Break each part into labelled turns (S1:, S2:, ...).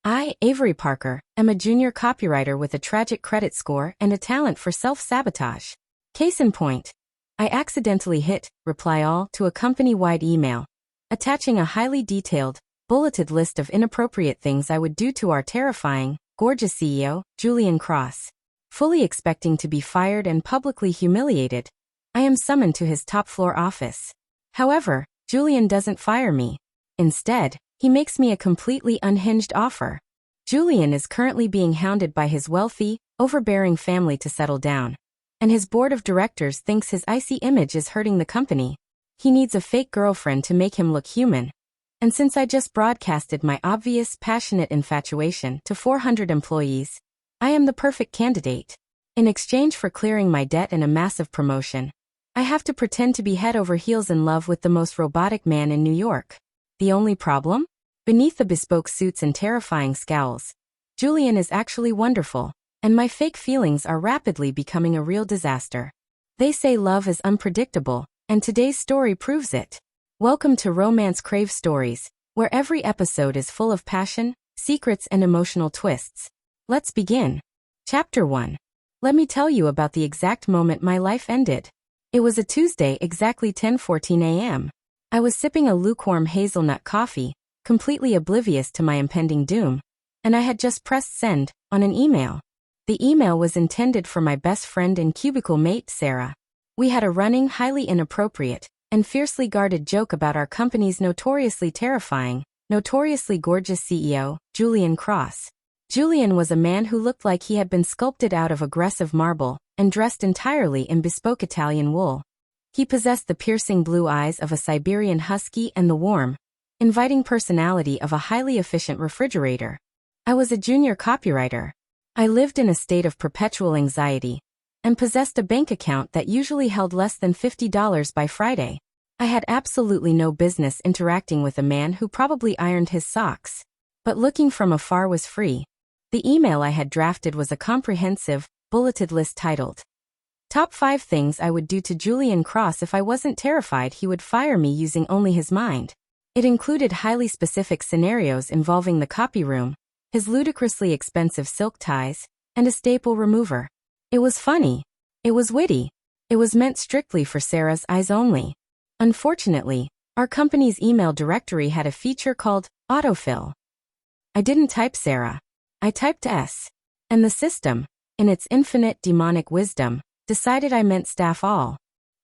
S1: I, Avery Parker, am a junior copywriter with a tragic credit score and a talent for self-sabotage. Case in point. I accidentally hit reply all to a company-wide email, attaching a highly detailed, bulleted list of inappropriate things I would do to our terrifying, gorgeous CEO, Julian Cross. Fully expecting to be fired and publicly humiliated, I am summoned to his top-floor office. However, Julian doesn't fire me. Instead, he makes me a completely unhinged offer. Julian is currently being hounded by his wealthy, overbearing family to settle down, and his board of directors thinks his icy image is hurting the company. He needs a fake girlfriend to make him look human. And since I just broadcasted my obvious, passionate infatuation to 400 employees, I am the perfect candidate. In exchange for clearing my debt and a massive promotion, I have to pretend to be head over heels in love with the most robotic man in New York. The only problem? Beneath the bespoke suits and terrifying scowls, Julian is actually wonderful, and my fake feelings are rapidly becoming a real disaster. They say love is unpredictable, and today's story proves it. Welcome to Romance Crave Stories, where every episode is full of passion, secrets, and emotional twists. Let's begin. Chapter 1. Let me tell you about the exact moment my life ended. It was a Tuesday, exactly 10:14 a.m. I was sipping a lukewarm hazelnut coffee, completely oblivious to my impending doom, and I had just pressed send on an email. The email was intended for my best friend and cubicle mate, Sarah. We had a running, highly inappropriate, and fiercely guarded joke about our company's notoriously terrifying, notoriously gorgeous CEO, Julian Cross. Julian was a man who looked like he had been sculpted out of aggressive marble and dressed entirely in bespoke Italian wool. He possessed the piercing blue eyes of a Siberian husky and the warm, inviting personality of a highly efficient refrigerator. I was a junior copywriter. I lived in a state of perpetual anxiety and possessed a bank account that usually held less than $50 by Friday. I had absolutely no business interacting with a man who probably ironed his socks, but looking from afar was free. The email I had drafted was a comprehensive, bulleted list titled, Top 5 Things I Would Do to Julian Cross If I Wasn't Terrified He Would Fire Me Using Only His Mind. It included highly specific scenarios involving the copy room, his ludicrously expensive silk ties, and a staple remover. It was funny. It was witty. It was meant strictly for Sarah's eyes only. Unfortunately, our company's email directory had a feature called autofill. I didn't type Sarah. I typed S. And the system, in its infinite demonic wisdom, decided I meant staff all.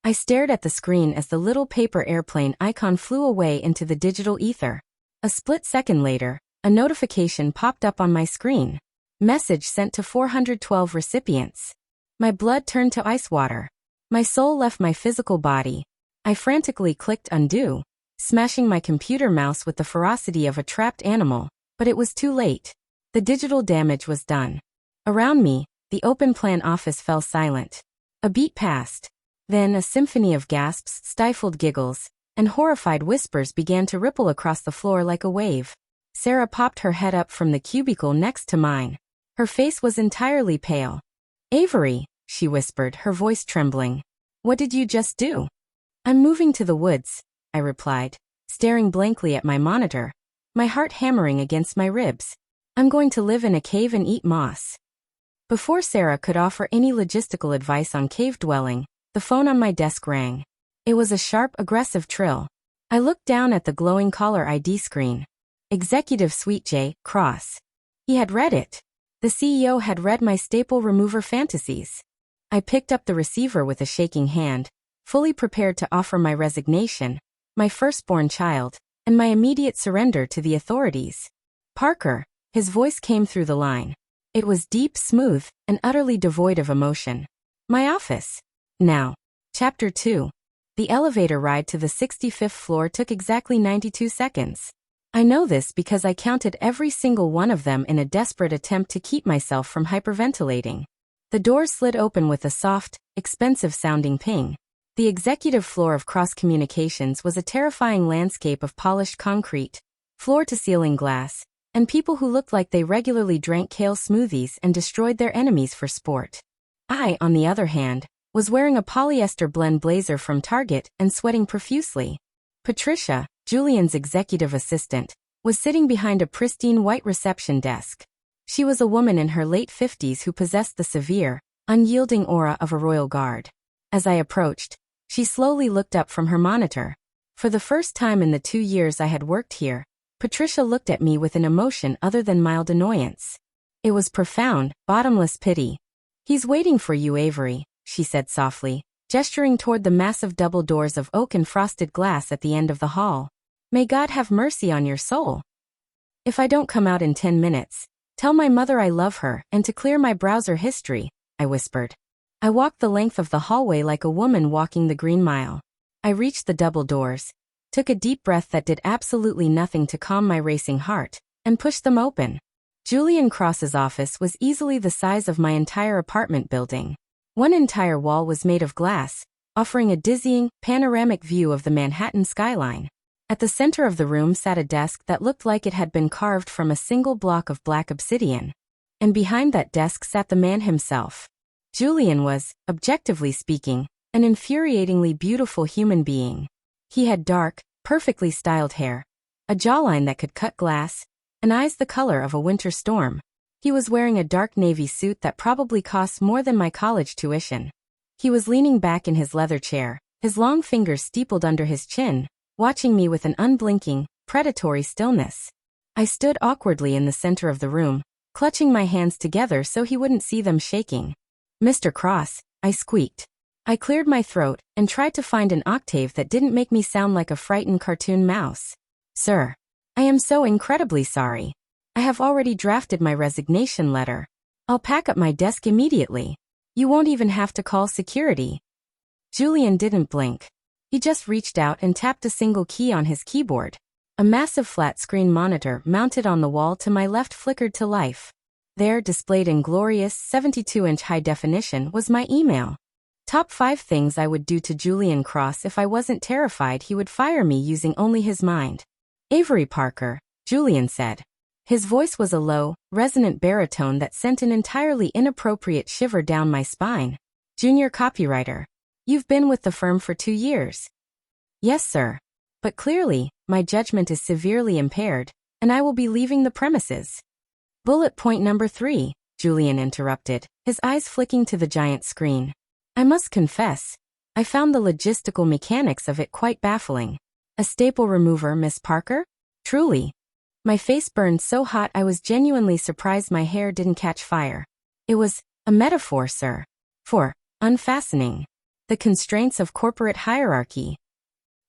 S1: I stared at the screen as the little paper airplane icon flew away into the digital ether. A split second later, a notification popped up on my screen. Message sent to 412 recipients. My blood turned to ice water. My soul left my physical body. I frantically clicked undo, smashing my computer mouse with the ferocity of a trapped animal, but it was too late. The digital damage was done. Around me, the open plan office fell silent. A beat passed. Then a symphony of gasps, stifled giggles, and horrified whispers began to ripple across the floor like a wave. Sarah popped her head up from the cubicle next to mine. Her face was entirely pale. Avery, she whispered, her voice trembling. What did you just do? I'm moving to the woods, I replied, staring blankly at my monitor, my heart hammering against my ribs. I'm going to live in a cave and eat moss. Before Sarah could offer any logistical advice on cave dwelling, the phone on my desk rang. It was a sharp, aggressive trill. I looked down at the glowing caller ID screen. Executive Suite J. Cross. He had read it. The CEO had read my staple remover fantasies. I picked up the receiver with a shaking hand, fully prepared to offer my resignation, my firstborn child, and my immediate surrender to the authorities. Parker, his voice came through the line. It was deep, smooth, and utterly devoid of emotion. My office. Now. Chapter 2. The elevator ride to the 65th floor took exactly 92 seconds. I know this because I counted every single one of them in a desperate attempt to keep myself from hyperventilating. The doors slid open with a soft, expensive-sounding ping. The executive floor of Cross Communications was a terrifying landscape of polished concrete, floor-to-ceiling glass, and people who looked like they regularly drank kale smoothies and destroyed their enemies for sport. I, on the other hand, was wearing a polyester blend blazer from Target and sweating profusely. Patricia, Julian's executive assistant, was sitting behind a pristine white reception desk. She was a woman in her late 50s who possessed the severe, unyielding aura of a royal guard. As I approached, she slowly looked up from her monitor. For the first time in the 2 years I had worked here, Patricia looked at me with an emotion other than mild annoyance. It was profound, bottomless pity. "He's waiting for you, Avery," she said softly, gesturing toward the massive double doors of oak and frosted glass at the end of the hall. "May God have mercy on your soul. If I don't come out in 10 minutes, tell my mother I love her and to clear my browser history," I whispered. I walked the length of the hallway like a woman walking the Green Mile. I reached the double doors, took a deep breath that did absolutely nothing to calm my racing heart, and pushed them open. Julian Cross's office was easily the size of my entire apartment building. One entire wall was made of glass, offering a dizzying, panoramic view of the Manhattan skyline. At the center of the room sat a desk that looked like it had been carved from a single block of black obsidian. And behind that desk sat the man himself. Julian was, objectively speaking, an infuriatingly beautiful human being. He had dark, perfectly styled hair, a jawline that could cut glass, and eyes the color of a winter storm. He was wearing a dark navy suit that probably cost more than my college tuition. He was leaning back in his leather chair, his long fingers steepled under his chin, watching me with an unblinking, predatory stillness. I stood awkwardly in the center of the room, clutching my hands together so he wouldn't see them shaking. "Mr. Cross," I squeaked. I cleared my throat and tried to find an octave that didn't make me sound like a frightened cartoon mouse. "Sir, I am so incredibly sorry. I have already drafted my resignation letter. I'll pack up my desk immediately. You won't even have to call security." Julian didn't blink. He just reached out and tapped a single key on his keyboard. A massive flat-screen monitor mounted on the wall to my left flickered to life. There, displayed in glorious 72-inch high definition, was my email. Top 5 things I would do to Julian Cross if I wasn't terrified he would fire me using only his mind. "Avery Parker," Julian said. His voice was a low, resonant baritone that sent an entirely inappropriate shiver down my spine. "Junior copywriter. You've been with the firm for 2 years. "Yes, sir. But clearly, my judgment is severely impaired, and I will be leaving the premises." "Bullet point number 3, Julian interrupted, his eyes flicking to the giant screen. I must confess, I found the logistical mechanics of it quite baffling. "A staple remover, Miss Parker? Truly." My face burned so hot I was genuinely surprised my hair didn't catch fire. "It was a metaphor, sir. For unfastening the constraints of corporate hierarchy."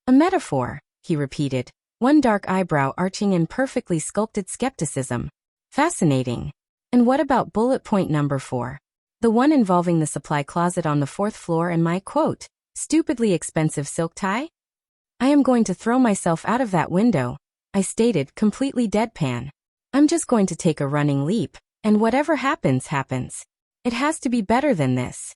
S1: "A metaphor," he repeated, one dark eyebrow arching in perfectly sculpted skepticism. "Fascinating. And what about bullet point number 4? The one involving the supply closet on the 4th floor and my, quote, stupidly expensive silk tie?" "I am going to throw myself out of that window," I stated, completely deadpan. "I'm just going to take a running leap, and whatever happens, happens. It has to be better than this."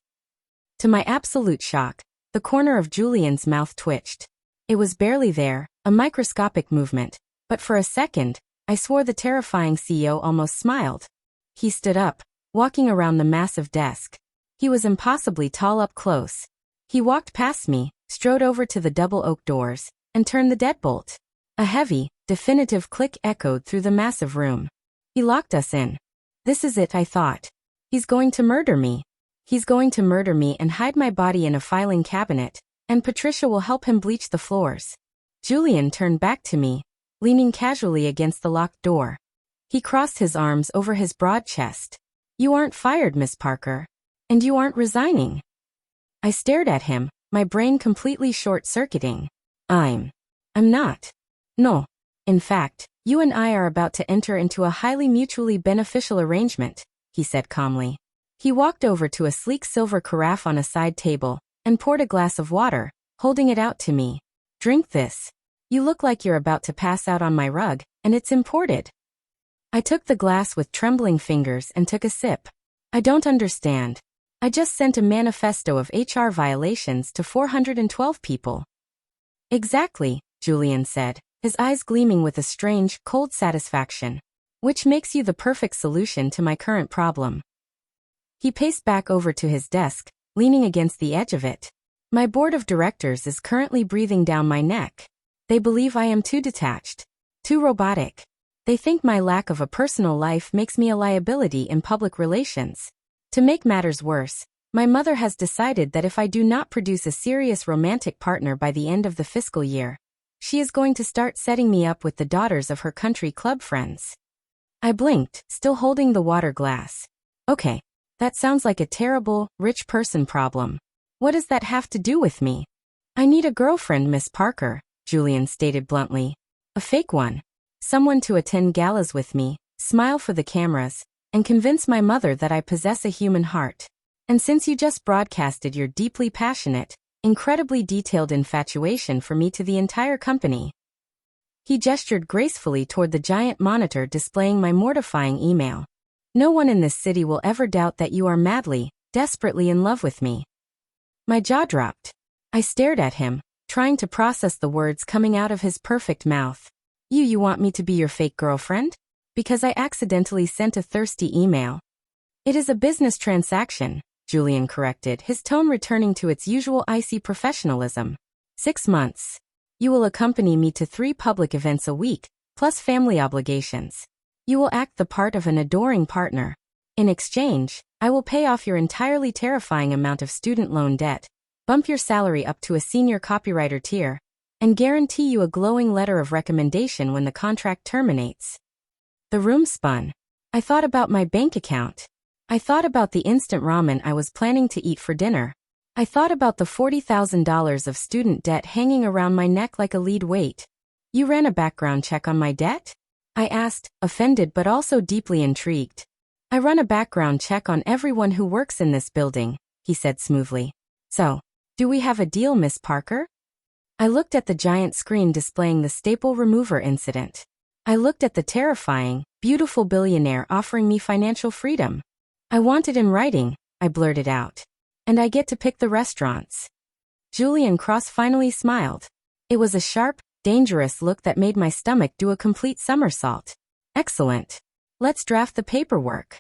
S1: To my absolute shock, the corner of Julian's mouth twitched. It was barely there, a microscopic movement, but for a second, I swore the terrifying CEO almost smiled. He stood up, walking around the massive desk. He was impossibly tall up close. He walked past me, strode over to the double oak doors, and turned the deadbolt. A heavy, definitive click echoed through the massive room. He locked us in. This is it, I thought. He's going to murder me. He's going to murder me and hide my body in a filing cabinet, and Patricia will help him bleach the floors. Julian turned back to me, leaning casually against the locked door. He crossed his arms over his broad chest. "You aren't fired, Miss Parker. And you aren't resigning." I stared at him, my brain completely short-circuiting. I'm not. "No. In fact, you and I are about to enter into a highly mutually beneficial arrangement," he said calmly. He walked over to a sleek silver carafe on a side table, and poured a glass of water, holding it out to me. "Drink this. You look like you're about to pass out on my rug, and it's imported." I took the glass with trembling fingers and took a sip. "I don't understand. I just sent a manifesto of HR violations to 412 people." "Exactly," Julian said, his eyes gleaming with a strange, cold satisfaction. "Which makes you the perfect solution to my current problem." He paced back over to his desk, leaning against the edge of it. "My board of directors is currently breathing down my neck. They believe I am too detached, too robotic, They think my lack of a personal life makes me a liability in public relations. To make matters worse, my mother has decided that if I do not produce a serious romantic partner by the end of the fiscal year, she is going to start setting me up with the daughters of her country club friends. I blinked, still holding the water glass. Okay, that sounds like a terrible, rich person problem. What does that have to do with me? I need a girlfriend, Miss Parker, Julian stated bluntly. A fake one. Someone to attend galas with me, smile for the cameras, and convince my mother that I possess a human heart. And since you just broadcasted your deeply passionate, incredibly detailed infatuation for me to the entire company. He gestured gracefully toward the giant monitor displaying my mortifying email. No one in this city will ever doubt that you are madly, desperately in love with me. My jaw dropped. I stared at him, trying to process the words coming out of his perfect mouth. You want me to be your fake girlfriend? Because I accidentally sent a thirsty email. It is a business transaction, Julian corrected, his tone returning to its usual icy professionalism. 6 months. You will accompany me to 3 public events a week, plus family obligations. You will act the part of an adoring partner. In exchange, I will pay off your entirely terrifying amount of student loan debt, bump your salary up to a senior copywriter tier, and guarantee you a glowing letter of recommendation when the contract terminates. The room spun. I thought about my bank account. I thought about the instant ramen I was planning to eat for dinner. I thought about the $40,000 of student debt hanging around my neck like a lead weight. You ran a background check on my debt? I asked, offended but also deeply intrigued. I run a background check on everyone who works in this building, he said smoothly. So, do we have a deal, Miss Parker? I looked at the giant screen displaying the staple remover incident. I looked at the terrifying, beautiful billionaire offering me financial freedom. I want it in writing, I blurted out. And I get to pick the restaurants. Julian Cross finally smiled. It was a sharp, dangerous look that made my stomach do a complete somersault. Excellent. Let's draft the paperwork.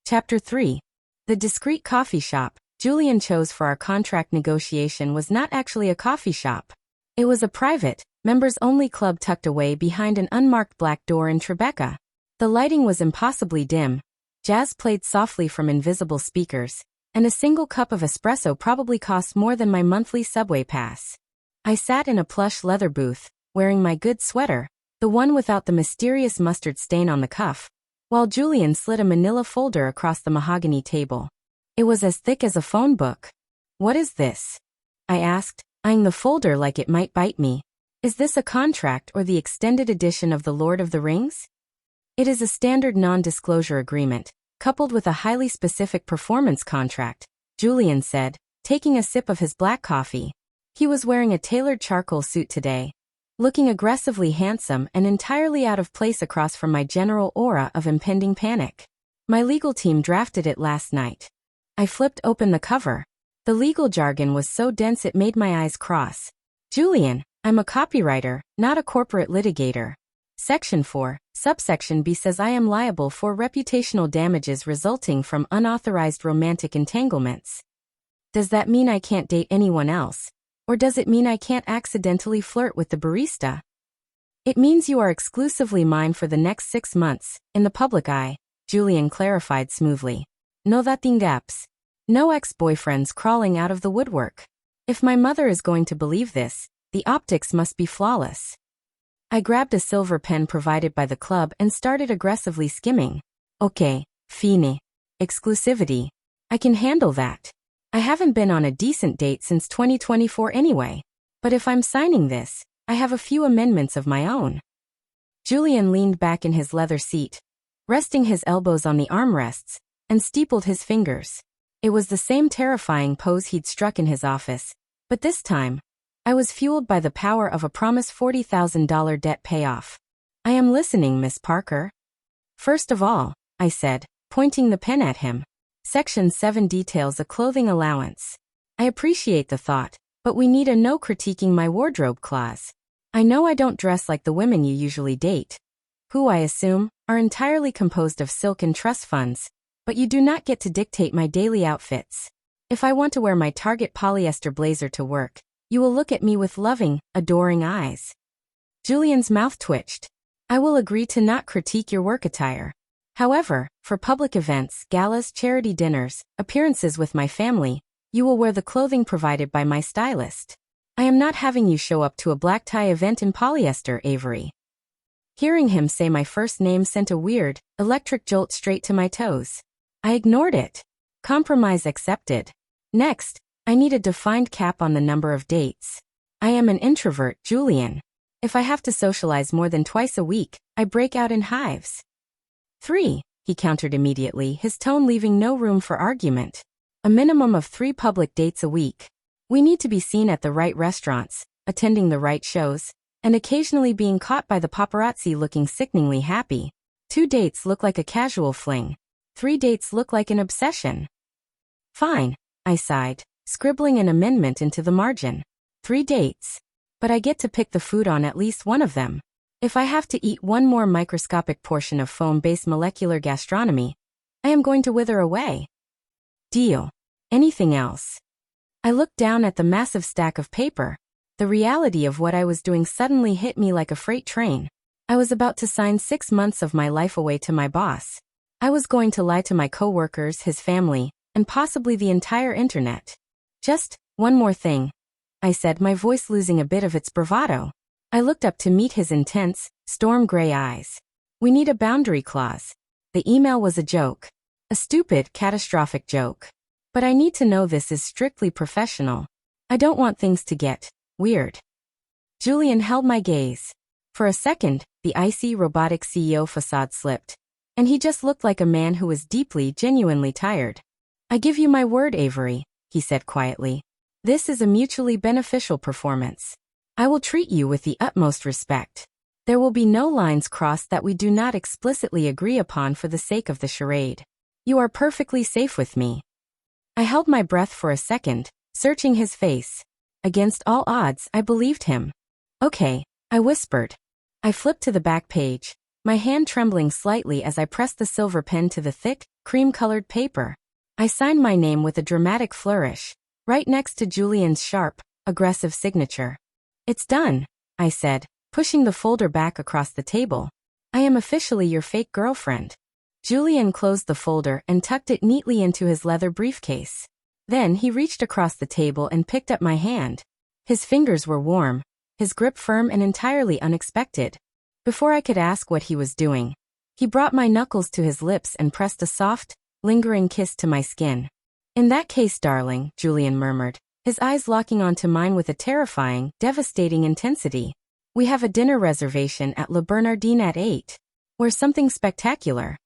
S1: Chapter 3. The discreet coffee shop Julian chose for our contract negotiation was not actually a coffee shop. It was a private, members-only club tucked away behind an unmarked black door in Tribeca. The lighting was impossibly dim. Jazz played softly from invisible speakers, and a single cup of espresso probably cost more than my monthly subway pass. I sat in a plush leather booth, wearing my good sweater, the one without the mysterious mustard stain on the cuff, while Julian slid a manila folder across the mahogany table. It was as thick as a phone book. What is this? I asked, eyeing the folder like it might bite me. Is this a contract or the extended edition of The Lord of the Rings? It is a standard non-disclosure agreement, coupled with a highly specific performance contract, Julian said, taking a sip of his black coffee. He was wearing a tailored charcoal suit today, looking aggressively handsome and entirely out of place across from my general aura of impending panic. My legal team drafted it last night. I flipped open the cover. The legal jargon was so dense it made my eyes cross. Julian, I'm a copywriter, not a corporate litigator. Section 4, subsection B says I am liable for reputational damages resulting from unauthorized romantic entanglements. Does that mean I can't date anyone else? Or does it mean I can't accidentally flirt with the barista? It means you are exclusively mine for the next 6 months, in the public eye, Julian clarified smoothly. No datingaps. No ex-boyfriends crawling out of the woodwork. If my mother is going to believe this, the optics must be flawless. I grabbed a silver pen provided by the club and started aggressively skimming. Okay, fine. Exclusivity. I can handle that. I haven't been on a decent date since 2024 anyway. But if I'm signing this, I have a few amendments of my own. Julian leaned back in his leather seat, resting his elbows on the armrests, and steepled his fingers. It was the same terrifying pose he'd struck in his office, but this time, I was fueled by the power of a promised $40,000 debt payoff. I am listening, Miss Parker. First of all, I said, pointing the pen at him. Section 7 details a clothing allowance. I appreciate the thought, but we need a no critiquing my wardrobe clause. I know I don't dress like the women you usually date, who I assume are entirely composed of silk and trust funds, but you do not get to dictate my daily outfits. If I want to wear my Target polyester blazer to work, you will look at me with loving, adoring eyes. Julian's mouth twitched. I will agree to not critique your work attire. However, for public events, galas, charity dinners, appearances with my family, you will wear the clothing provided by my stylist. I am not having you show up to a black tie event in polyester, Avery. Hearing him say my first name sent a weird, electric jolt straight to my toes. I ignored it. Compromise accepted. Next, I need a defined cap on the number of dates. I am an introvert, Julian. If I have to socialize more than twice a week, I break out in hives. 3, he countered immediately, his tone leaving no room for argument. A minimum of 3 public dates a week. We need to be seen at the right restaurants, attending the right shows, and occasionally being caught by the paparazzi looking sickeningly happy. 2 dates look like a casual fling. 3 dates look like an obsession. Fine, I sighed, scribbling an amendment into the margin. 3 dates. But I get to pick the food on at least one of them. If I have to eat one more microscopic portion of foam-based molecular gastronomy, I am going to wither away. Deal. Anything else? I looked down at the massive stack of paper. The reality of what I was doing suddenly hit me like a freight train. I was about to sign 6 months of my life away to my boss. I was going to lie to my coworkers, his family, and possibly the entire internet. Just one more thing, I said, my voice losing a bit of its bravado. I looked up to meet his intense, storm-gray eyes. We need a boundary clause. The email was a joke. A stupid, catastrophic joke. But I need to know this is strictly professional. I don't want things to get weird. Julian held my gaze. For a second, the icy, robotic CEO facade slipped, and he just looked like a man who was deeply, genuinely tired. I give you my word, Avery, he said quietly. This is a mutually beneficial performance. I will treat you with the utmost respect. There will be no lines crossed that we do not explicitly agree upon for the sake of the charade. You are perfectly safe with me. I held my breath for a second, searching his face. Against all odds, I believed him. Okay, I whispered. I flipped to the back page, my hand trembling slightly as I pressed the silver pen to the thick, cream-colored paper. I signed my name with a dramatic flourish, right next to Julian's sharp, aggressive signature. It's done, I said, pushing the folder back across the table. I am officially your fake girlfriend. Julian closed the folder and tucked it neatly into his leather briefcase. Then he reached across the table and picked up my hand. His fingers were warm, his grip firm and entirely unexpected. Before I could ask what he was doing, he brought my knuckles to his lips and pressed a soft, lingering kiss to my skin. In that case, darling, Julian murmured, his eyes locking onto mine with a terrifying, devastating intensity. We have a dinner reservation at Le Bernardin at 8. We're something spectacular.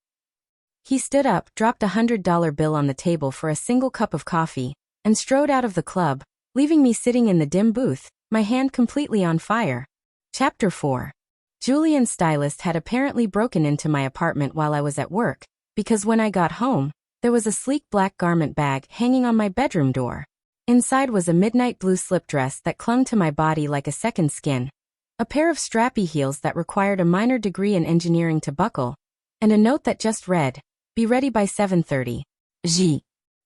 S1: He stood up, dropped $100 bill on the table for a single cup of coffee, and strode out of the club, leaving me sitting in the dim booth, my hand completely on fire. Chapter 4. Julian's stylist had apparently broken into my apartment while I was at work, because when I got home, there was a sleek black garment bag hanging on my bedroom door. Inside was a midnight blue slip dress that clung to my body like a second skin, a pair of strappy heels that required a minor degree in engineering to buckle, and a note that just read, "Be ready by 7:30. G."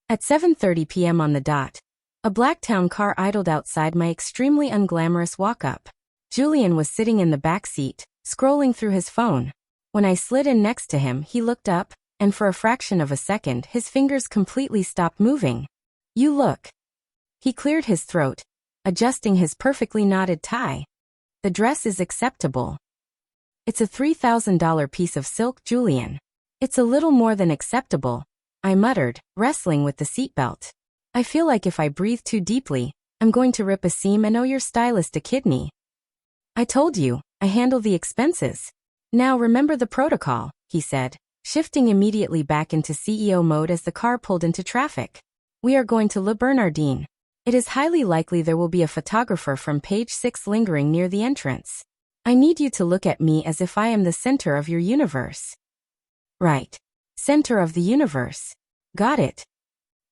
S1: At 7:30 p.m. on the dot, a black town car idled outside my extremely unglamorous walk-up. Julian was sitting in the back seat, scrolling through his phone. When I slid in next to him, he looked up, and for a fraction of a second, his fingers completely stopped moving. "You look." He cleared his throat, adjusting his perfectly knotted tie. "The dress is acceptable." "It's a $3,000 piece of silk, Julian." "It's a little more than acceptable," I muttered, wrestling with the seatbelt. "I feel like if I breathe too deeply, I'm going to rip a seam and owe your stylist a kidney." "I told you, I handle the expenses. Now remember the protocol," he said, shifting immediately back into CEO mode as the car pulled into traffic. "We are going to Le Bernardin. It is highly likely there will be a photographer from page 6 lingering near the entrance. I need you to look at me as if I am the center of your universe." "Right. Center of the universe. Got it."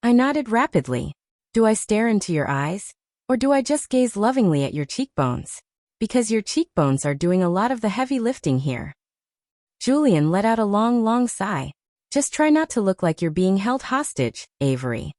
S1: I nodded rapidly. "Do I stare into your eyes? Or do I just gaze lovingly at your cheekbones? Because your cheekbones are doing a lot of the heavy lifting here." Julian let out a long sigh. "Just try not to look like you're being held hostage, Avery."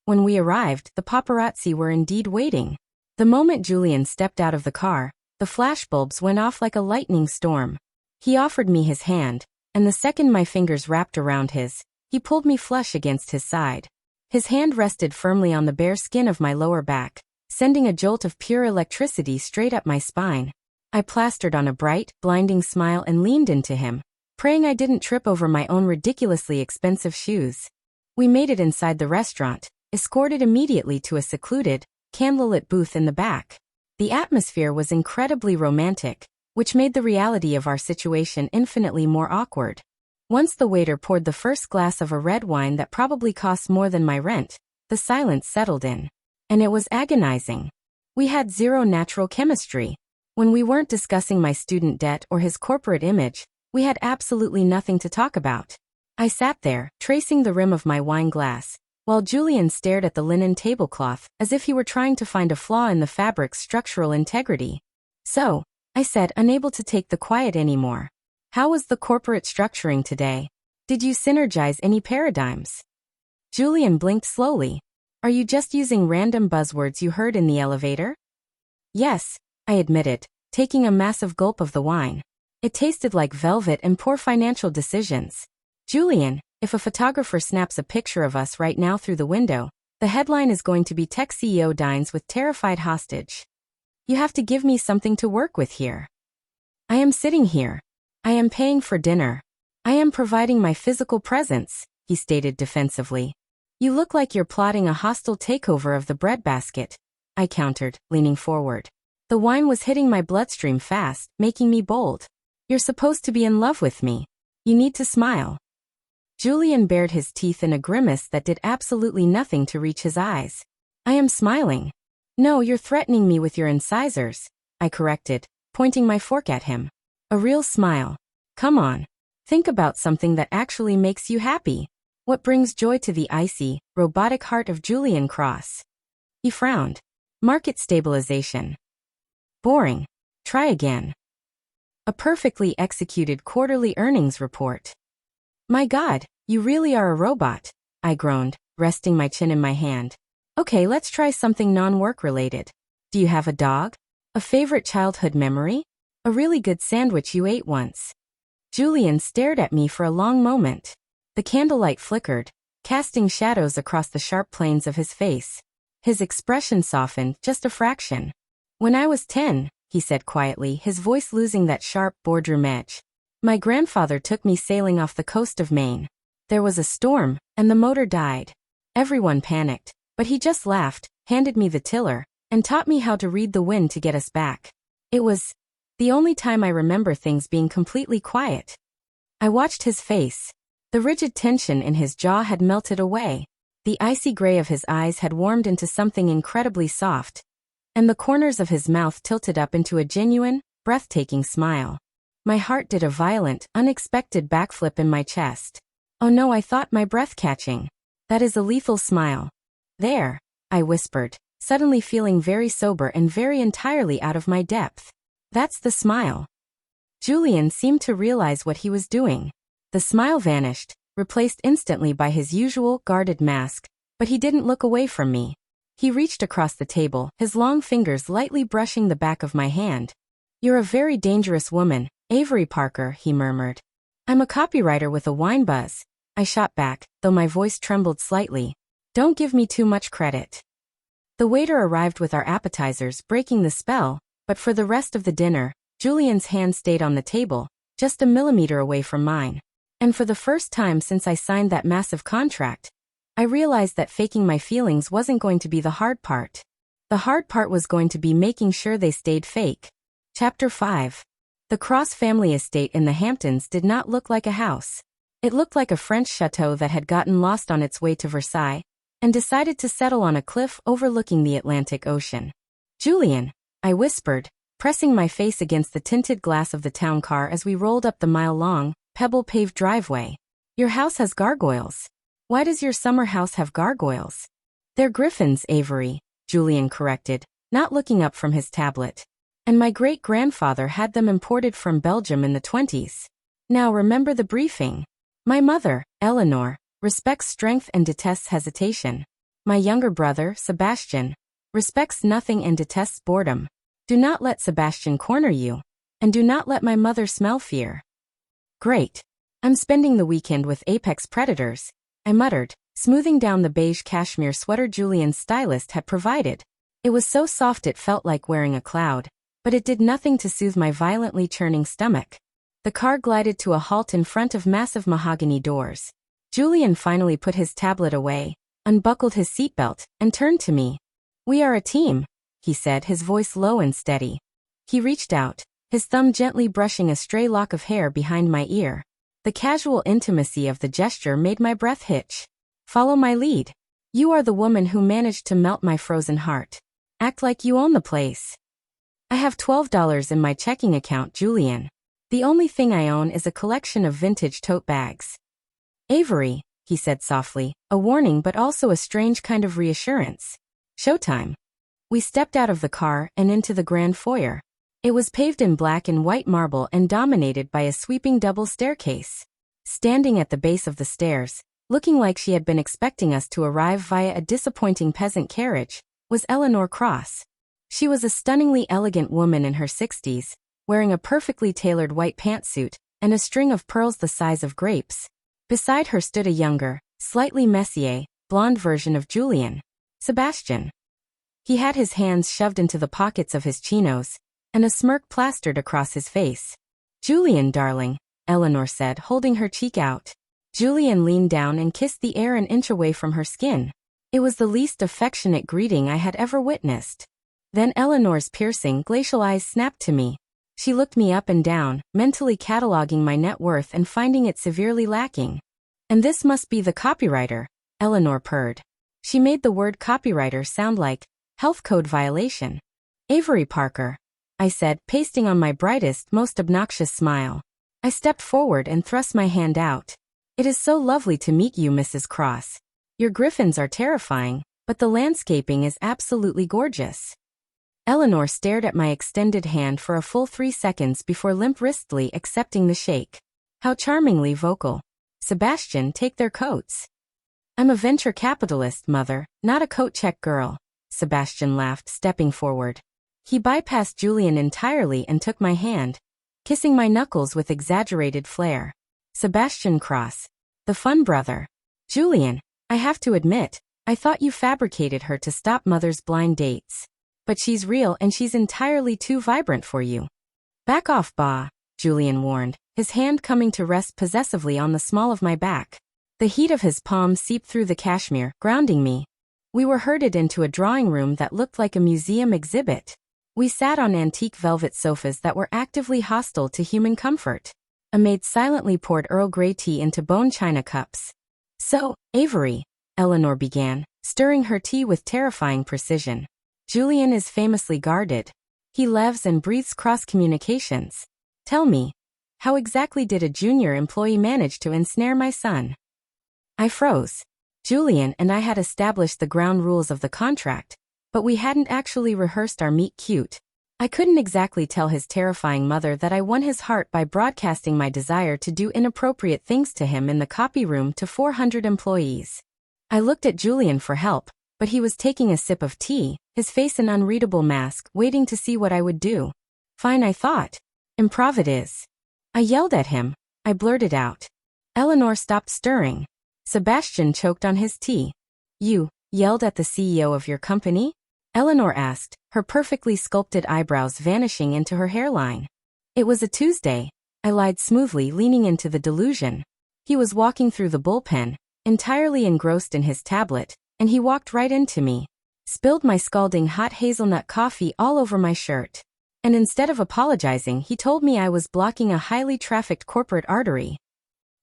S1: When we arrived, the paparazzi were indeed waiting. The moment Julian stepped out of the car, the flashbulbs went off like a lightning storm. He offered me his hand, and the second my fingers wrapped around his, he pulled me flush against his side. His hand rested firmly on the bare skin of my lower back, sending a jolt of pure electricity straight up my spine. I plastered on a bright, blinding smile and leaned into him, praying I didn't trip over my own ridiculously expensive shoes. We made it inside the restaurant, escorted immediately to a secluded, candlelit booth in the back. The atmosphere was incredibly romantic, which made the reality of our situation infinitely more awkward. Once the waiter poured the first glass of a red wine that probably cost more than my rent, the silence settled in. And it was agonizing. We had zero natural chemistry. When we weren't discussing my student debt or his corporate image, we had absolutely nothing to talk about. I sat there, tracing the rim of my wine glass, while Julian stared at the linen tablecloth as if he were trying to find a flaw in the fabric's structural integrity. So, I said, unable to take the quiet anymore. How was the corporate structuring today? Did you synergize any paradigms? Julian blinked slowly. Are you just using random buzzwords you heard in the elevator? Yes, I admitted, taking a massive gulp of the wine. It tasted like velvet and poor financial decisions. Julian, if a photographer snaps a picture of us right now through the window, the headline is going to be Tech CEO dines with terrified hostage. You have to give me something to work with here. I am sitting here. I am paying for dinner. I am providing my physical presence, he stated defensively. You look like you're plotting a hostile takeover of the breadbasket, I countered, leaning forward. The wine was hitting my bloodstream fast, making me bold. You're supposed to be in love with me. You need to smile. Julian bared his teeth in a grimace that did absolutely nothing to reach his eyes. I am smiling. No, you're threatening me with your incisors, I corrected, pointing my fork at him. A real smile. Come on. Think about something that actually makes you happy. What brings joy to the icy, robotic heart of Julian Cross? He frowned. Market stabilization. Boring. Try again. A perfectly executed quarterly earnings report. My God, you really are a robot, I groaned, resting my chin in my hand. Okay, let's try something non-work related. Do you have a dog? A favorite childhood memory? A really good sandwich you ate once? Julian stared at me for a long moment. The candlelight flickered, casting shadows across the sharp planes of his face. His expression softened just a fraction. When I was 10, he said quietly, his voice losing that sharp boardroom edge. My grandfather took me sailing off the coast of Maine. There was a storm, and the motor died. Everyone panicked, but he just laughed, handed me the tiller, and taught me how to read the wind to get us back. It was the only time I remember things being completely quiet. I watched his face. The rigid tension in his jaw had melted away. The icy gray of his eyes had warmed into something incredibly soft, and the corners of his mouth tilted up into a genuine, breathtaking smile. My heart did a violent, unexpected backflip in my chest. Oh no, I thought, my breath catching. That is a lethal smile. There, I whispered, suddenly feeling very sober and very entirely out of my depth. That's the smile. Julian seemed to realize what he was doing. The smile vanished, replaced instantly by his usual, guarded mask, but he didn't look away from me. He reached across the table, his long fingers lightly brushing the back of my hand. You're a very dangerous woman, Avery Parker, he murmured. I'm a copywriter with a wine buzz, I shot back, though my voice trembled slightly. Don't give me too much credit. The waiter arrived with our appetizers, breaking the spell, but for the rest of the dinner, Julian's hand stayed on the table, just a millimeter away from mine. And for the first time since I signed that massive contract, I realized that faking my feelings wasn't going to be the hard part. The hard part was going to be making sure they stayed fake. Chapter 5. The Cross family estate in the Hamptons did not look like a house. It looked like a French chateau that had gotten lost on its way to Versailles and decided to settle on a cliff overlooking the Atlantic Ocean. Julian, I whispered, pressing my face against the tinted glass of the town car as we rolled up the mile-long, pebble-paved driveway. Your house has gargoyles. Why does your summer house have gargoyles? They're griffins, Avery, Julian corrected, not looking up from his tablet. And my great-grandfather had them imported from Belgium in the 20s. Now remember the briefing. My mother, Eleanor, respects strength and detests hesitation. My younger brother, Sebastian, respects nothing and detests boredom. Do not let Sebastian corner you. And do not let my mother smell fear. Great. I'm spending the weekend with apex predators, I muttered, smoothing down the beige cashmere sweater Julian's stylist had provided. It was so soft it felt like wearing a cloud, but it did nothing to soothe my violently churning stomach. The car glided to a halt in front of massive mahogany doors. Julian finally put his tablet away, unbuckled his seatbelt, and turned to me. "We are a team," he said, his voice low and steady. He reached out, his thumb gently brushing a stray lock of hair behind my ear. The casual intimacy of the gesture made my breath hitch. "Follow my lead. You are the woman who managed to melt my frozen heart. Act like you own the place." "I have $12 in my checking account, Julian. The only thing I own is a collection of vintage tote bags." "Avery," he said softly, a warning but also a strange kind of reassurance. "Showtime." We stepped out of the car and into the grand foyer. It was paved in black and white marble and dominated by a sweeping double staircase. Standing at the base of the stairs, looking like she had been expecting us to arrive via a disappointing peasant carriage, was Eleanor Cross. She was a stunningly elegant woman in her 60s, wearing a perfectly tailored white pantsuit and a string of pearls the size of grapes. Beside her stood a younger, slightly messier, blonde version of Julian, Sebastian. He had his hands shoved into the pockets of his chinos, and a smirk plastered across his face. "Julian, darling," Eleanor said, holding her cheek out. Julian leaned down and kissed the air an inch away from her skin. It was the least affectionate greeting I had ever witnessed. Then Eleanor's piercing, glacial eyes snapped to me. She looked me up and down, mentally cataloging my net worth and finding it severely lacking. "And this must be the copywriter," Eleanor purred. She made the word copywriter sound like health code violation. "Avery Parker," I said, pasting on my brightest, most obnoxious smile. I stepped forward and thrust my hand out. "It is so lovely to meet you, Mrs. Cross. Your griffins are terrifying, but the landscaping is absolutely gorgeous." Eleanor stared at my extended hand for a full 3 seconds before limp-wristedly accepting the shake. How charmingly vocal. "Sebastian, take their coats." "I'm a venture capitalist, mother, not a coat check girl," Sebastian laughed, stepping forward. He bypassed Julian entirely and took my hand, kissing my knuckles with exaggerated flair. "Sebastian Cross. The fun brother." "Julian, I have to admit, I thought you fabricated her to stop mother's blind dates. But she's real and she's entirely too vibrant for you." "Back off, Ba," Julian warned, his hand coming to rest possessively on the small of my back. The heat of his palm seeped through the cashmere, grounding me. We were herded into a drawing room that looked like a museum exhibit. We sat on antique velvet sofas that were actively hostile to human comfort. A maid silently poured Earl Grey tea into bone china cups. "So, Avery," Eleanor began, stirring her tea with terrifying precision. "Julian is famously guarded. He lives and breathes cross-communications. Tell me, how exactly did a junior employee manage to ensnare my son?" I froze. Julian and I had established the ground rules of the contract, but we hadn't actually rehearsed our meet cute. I couldn't exactly tell his terrifying mother that I won his heart by broadcasting my desire to do inappropriate things to him in the copy room to 400 employees. I looked at Julian for help, but he was taking a sip of tea, his face an unreadable mask, waiting to see what I would do. "Fine," I thought. "Improv it is." I yelled at him. I blurted out. Eleanor stopped stirring. Sebastian choked on his tea. "You yelled at the CEO of your company?" Eleanor asked, her perfectly sculpted eyebrows vanishing into her hairline. "It was a Tuesday," I lied smoothly, leaning into the delusion. He was walking through the bullpen, entirely engrossed in his tablet, and he walked right into me. Spilled my scalding hot hazelnut coffee all over my shirt. And instead of apologizing, he told me I was blocking a highly trafficked corporate artery.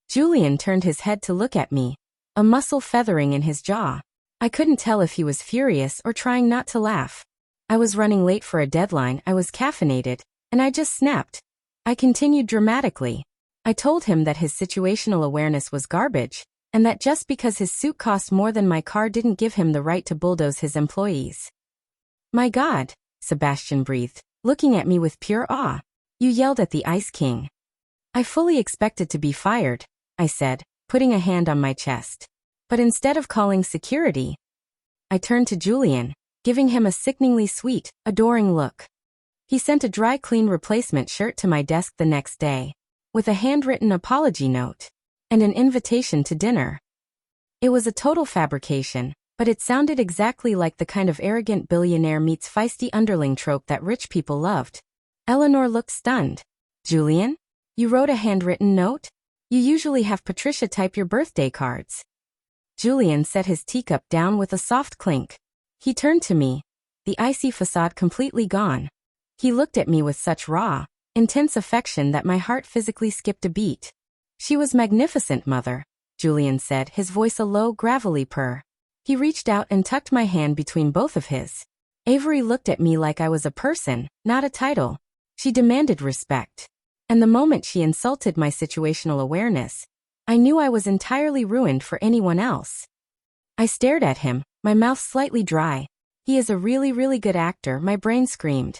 S1: Julian turned his head to look at me, a muscle feathering in his jaw. I couldn't tell if he was furious or trying not to laugh. I was running late for a deadline, I was caffeinated, and I just snapped. I continued dramatically. I told him that his situational awareness was garbage, and that just because his suit cost more than my car didn't give him the right to bulldoze his employees. "My God," Sebastian breathed, looking at me with pure awe. "You yelled at the Ice King." "I fully expected to be fired," I said, putting a hand on my chest. But instead of calling security, I turned to Julian, giving him a sickeningly sweet, adoring look. He sent a dry clean replacement shirt to my desk the next day. with a handwritten apology note and an invitation to dinner. It was a total fabrication, but it sounded exactly like the kind of arrogant billionaire meets feisty underling trope that rich people loved. Eleanor looked stunned. Julian? You wrote a handwritten note? You usually have Patricia type your birthday cards. Julian set his teacup down with a soft clink. He turned to me, the icy facade completely gone. He looked at me with such raw, intense affection that my heart physically skipped a beat. She was magnificent, Mother, Julian said, his voice a low, gravelly purr. He reached out and tucked my hand between both of his. Avery looked at me like I was a person, not a title. She demanded respect. And the moment she insulted my situational awareness, I knew I was entirely ruined for anyone else. I stared at him, my mouth slightly dry. He is a really, really good actor, my brain screamed.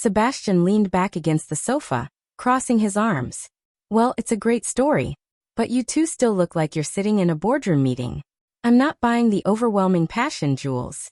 S1: Sebastian leaned back against the sofa, crossing his arms. Well, it's a great story. But you two still look like you're sitting in a boardroom meeting. I'm not buying the overwhelming passion, Jules.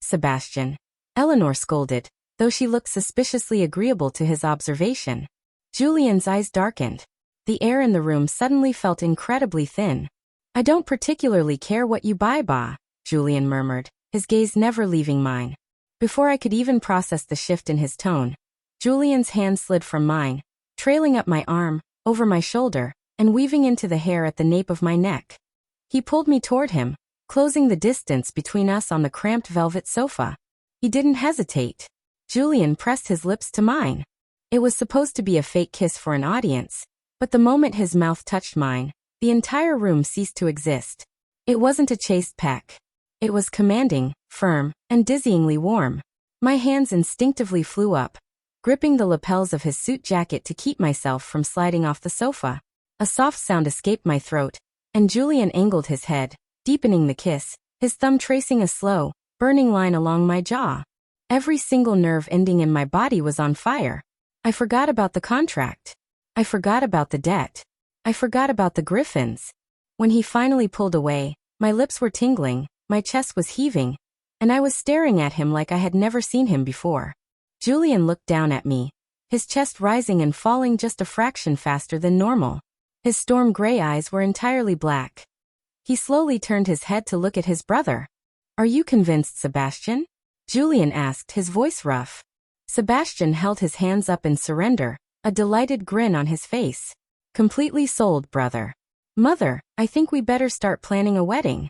S1: Sebastian. Eleanor scolded, though she looked suspiciously agreeable to his observation. Julian's eyes darkened. The air in the room suddenly felt incredibly thin. I don't particularly care what you buy, Ba, Julian murmured, his gaze never leaving mine. Before I could even process the shift in his tone, Julian's hand slid from mine, trailing up my arm, over my shoulder, and weaving into the hair at the nape of my neck. He pulled me toward him, closing the distance between us on the cramped velvet sofa. He didn't hesitate. Julian pressed his lips to mine. It was supposed to be a fake kiss for an audience, but the moment his mouth touched mine, the entire room ceased to exist. It wasn't a chaste peck. It was commanding, firm, and dizzyingly warm. My hands instinctively flew up, gripping the lapels of his suit jacket to keep myself from sliding off the sofa. A soft sound escaped my throat, and Julian angled his head, deepening the kiss, his thumb tracing a slow, burning line along my jaw. Every single nerve ending in my body was on fire. I forgot about the contract. I forgot about the debt. I forgot about the Griffins. When he finally pulled away, my lips were tingling, my chest was heaving, and I was staring at him like I had never seen him before. Julian looked down at me, his chest rising and falling just a fraction faster than normal. His storm gray eyes were entirely black. He slowly turned his head to look at his brother. Are you convinced, Sebastian? Julian asked, his voice rough. Sebastian held his hands up in surrender, a delighted grin on his face. Completely sold, brother. Mother, I think we better start planning a wedding.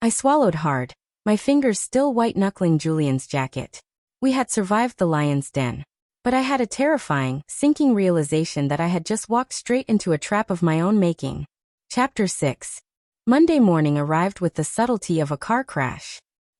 S1: I swallowed hard, my fingers still white-knuckling Julian's jacket. We had survived the lion's den. But I had a terrifying, sinking realization that I had just walked straight into a trap of my own making. Chapter 6. Monday morning arrived with the subtlety of a car crash.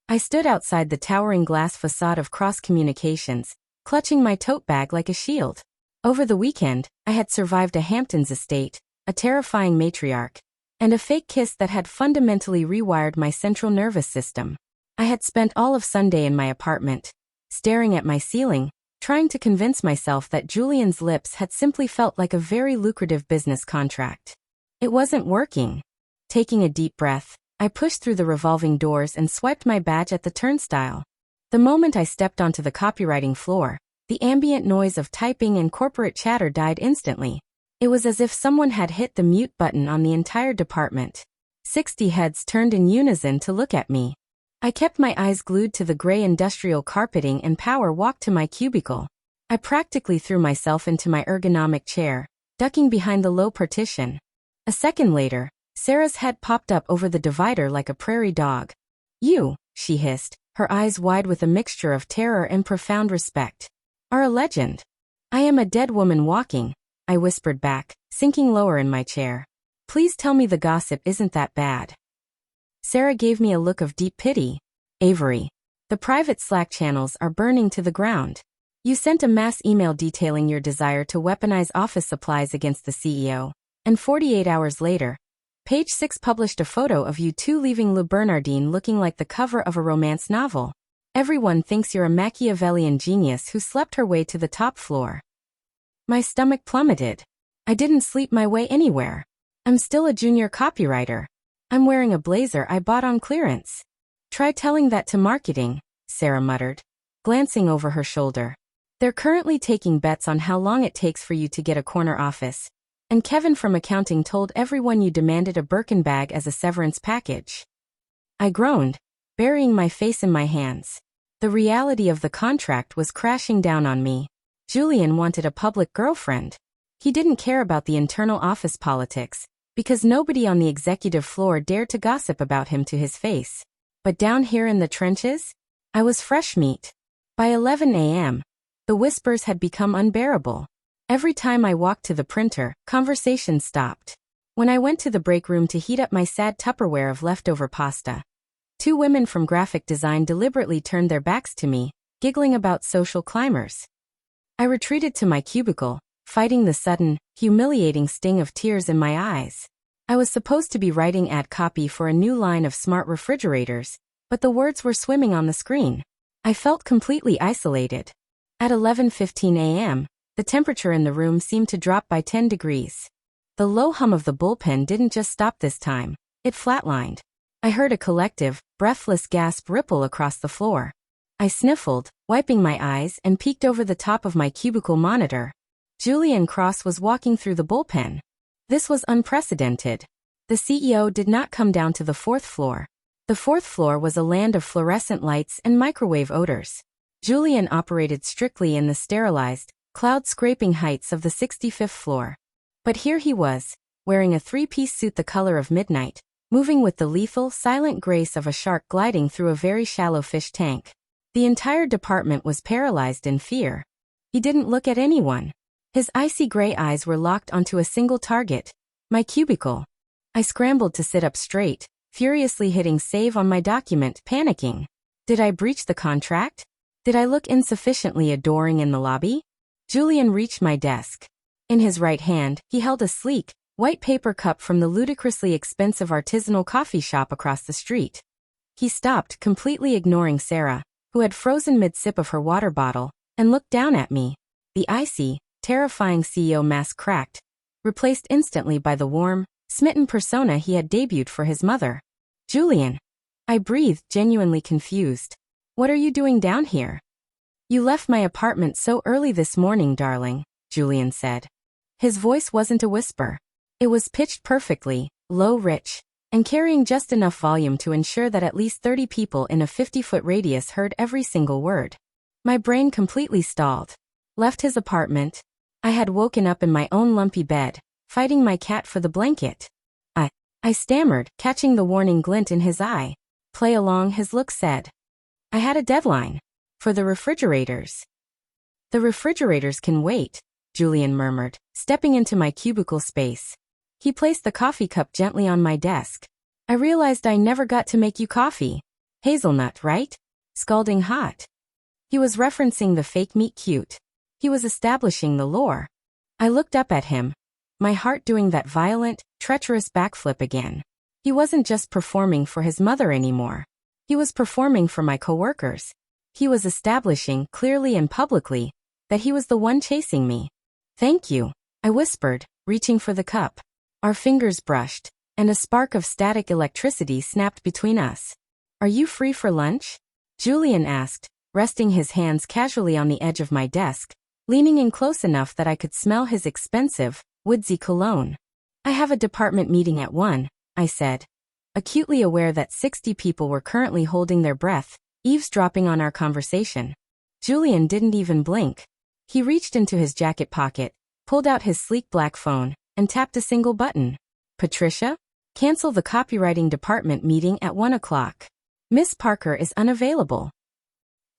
S1: I stood outside the towering glass facade of Cross Communications, clutching my tote bag like a shield. Over the weekend, I had survived a Hamptons estate, a terrifying matriarch, and a fake kiss that had fundamentally rewired my central nervous system. I had spent all of Sunday in my apartment, staring at my ceiling, trying to convince myself that Julian's lips had simply felt like a very lucrative business contract. It wasn't working. Taking a deep breath, I pushed through the revolving doors and swiped my badge at the turnstile. The moment I stepped onto the copywriting floor, the ambient noise of typing and corporate chatter died instantly. It was as if someone had hit the mute button on the entire department. 60 heads turned in unison to look at me. I kept my eyes glued to the gray industrial carpeting and power walked to my cubicle. I practically threw myself into my ergonomic chair, ducking behind the low partition. A second later, Sarah's head popped up over the divider like a prairie dog. You, she hissed, her eyes wide with a mixture of terror and profound respect, are a legend. I am a dead woman walking, I whispered back, sinking lower in my chair. Please tell me the gossip isn't that bad. Sarah gave me a look of deep pity. Avery, the private Slack channels are burning to the ground. You sent a mass email detailing your desire to weaponize office supplies against the CEO, and 48 hours later, Page 6 published a photo of you two leaving Le Bernardine looking like the cover of a romance novel. Everyone thinks you're a Machiavellian genius who slept her way to the top floor. My stomach plummeted. I didn't sleep my way anywhere. I'm still a junior copywriter. I'm wearing a blazer I bought on clearance. Try telling that to marketing, Sarah muttered, glancing over her shoulder. They're currently taking bets on how long it takes for you to get a corner office. And Kevin from accounting told everyone you demanded a Birkin bag as a severance package. I groaned, burying my face in my hands. The reality of the contract was crashing down on me. Julian wanted a public girlfriend. He didn't care about the internal office politics, because nobody on the executive floor dared to gossip about him to his face. But down here in the trenches, I was fresh meat. By 11 a.m., the whispers had become unbearable. Every time I walked to the printer, conversation stopped. When I went to the break room to heat up my sad Tupperware of leftover pasta, 2 women from graphic design deliberately turned their backs to me, giggling about social climbers. I retreated to my cubicle, fighting the sudden, humiliating sting of tears in my eyes. I was supposed to be writing ad copy for a new line of smart refrigerators, but the words were swimming on the screen. I felt completely isolated. At 11:15 a.m., the temperature in the room seemed to drop by 10 degrees. The low hum of the bullpen didn't just stop this time, it flatlined. I heard a collective, breathless gasp ripple across the floor. I sniffled, wiping my eyes, and peeked over the top of my cubicle monitor. Julian Cross was walking through the bullpen. This was unprecedented. The CEO did not come down to the 4th floor. The 4th floor was a land of fluorescent lights and microwave odors. Julian operated strictly in the sterilized, cloud-scraping heights of the 65th floor. But here he was, wearing a 3-piece suit the color of midnight, moving with the lethal, silent grace of a shark gliding through a very shallow fish tank. The entire department was paralyzed in fear. He didn't look at anyone. His icy gray eyes were locked onto a single target, my cubicle. I scrambled to sit up straight, furiously hitting save on my document, panicking. Did I breach the contract? Did I look insufficiently adoring in the lobby? Julian reached my desk. In his right hand, he held a sleek, white paper cup from the ludicrously expensive artisanal coffee shop across the street. He stopped, completely ignoring Sarah, who had frozen mid-sip of her water bottle, and looked down at me. The icy, terrifying CEO mask cracked, replaced instantly by the warm, smitten persona he had debuted for his mother. Julian. I breathed, genuinely confused. What are you doing down here? You left my apartment so early this morning, darling, Julian said. His voice wasn't a whisper. It was pitched perfectly, low, rich, and carrying just enough volume to ensure that at least 30 people in a 50-foot radius heard every single word. My brain completely stalled. Left his apartment. I had woken up in my own lumpy bed, fighting my cat for the blanket. I stammered, catching the warning glint in his eye. Play along, his look said. I had a deadline. For the refrigerators. The refrigerators can wait, Julian murmured, stepping into my cubicle space. He placed the coffee cup gently on my desk. I realized I never got to make you coffee. Hazelnut, right? Scalding hot. He was referencing the fake meat cute. He was establishing the lore. I looked up at him, my heart doing that violent, treacherous backflip again. He wasn't just performing for his mother anymore. He was performing for my coworkers. He was establishing, clearly and publicly, that he was the one chasing me. Thank you, I whispered, reaching for the cup. Our fingers brushed, and a spark of static electricity snapped between us. Are you free for lunch? Julian asked, resting his hands casually on the edge of my desk, leaning in close enough that I could smell his expensive, woodsy cologne. I have a department meeting at 1, I said, acutely aware that 60 people were currently holding their breath, eavesdropping on our conversation. Julian didn't even blink. He reached into his jacket pocket, pulled out his sleek black phone, and tapped a single button. Patricia? Cancel the copywriting department meeting at 1 o'clock. Miss Parker is unavailable.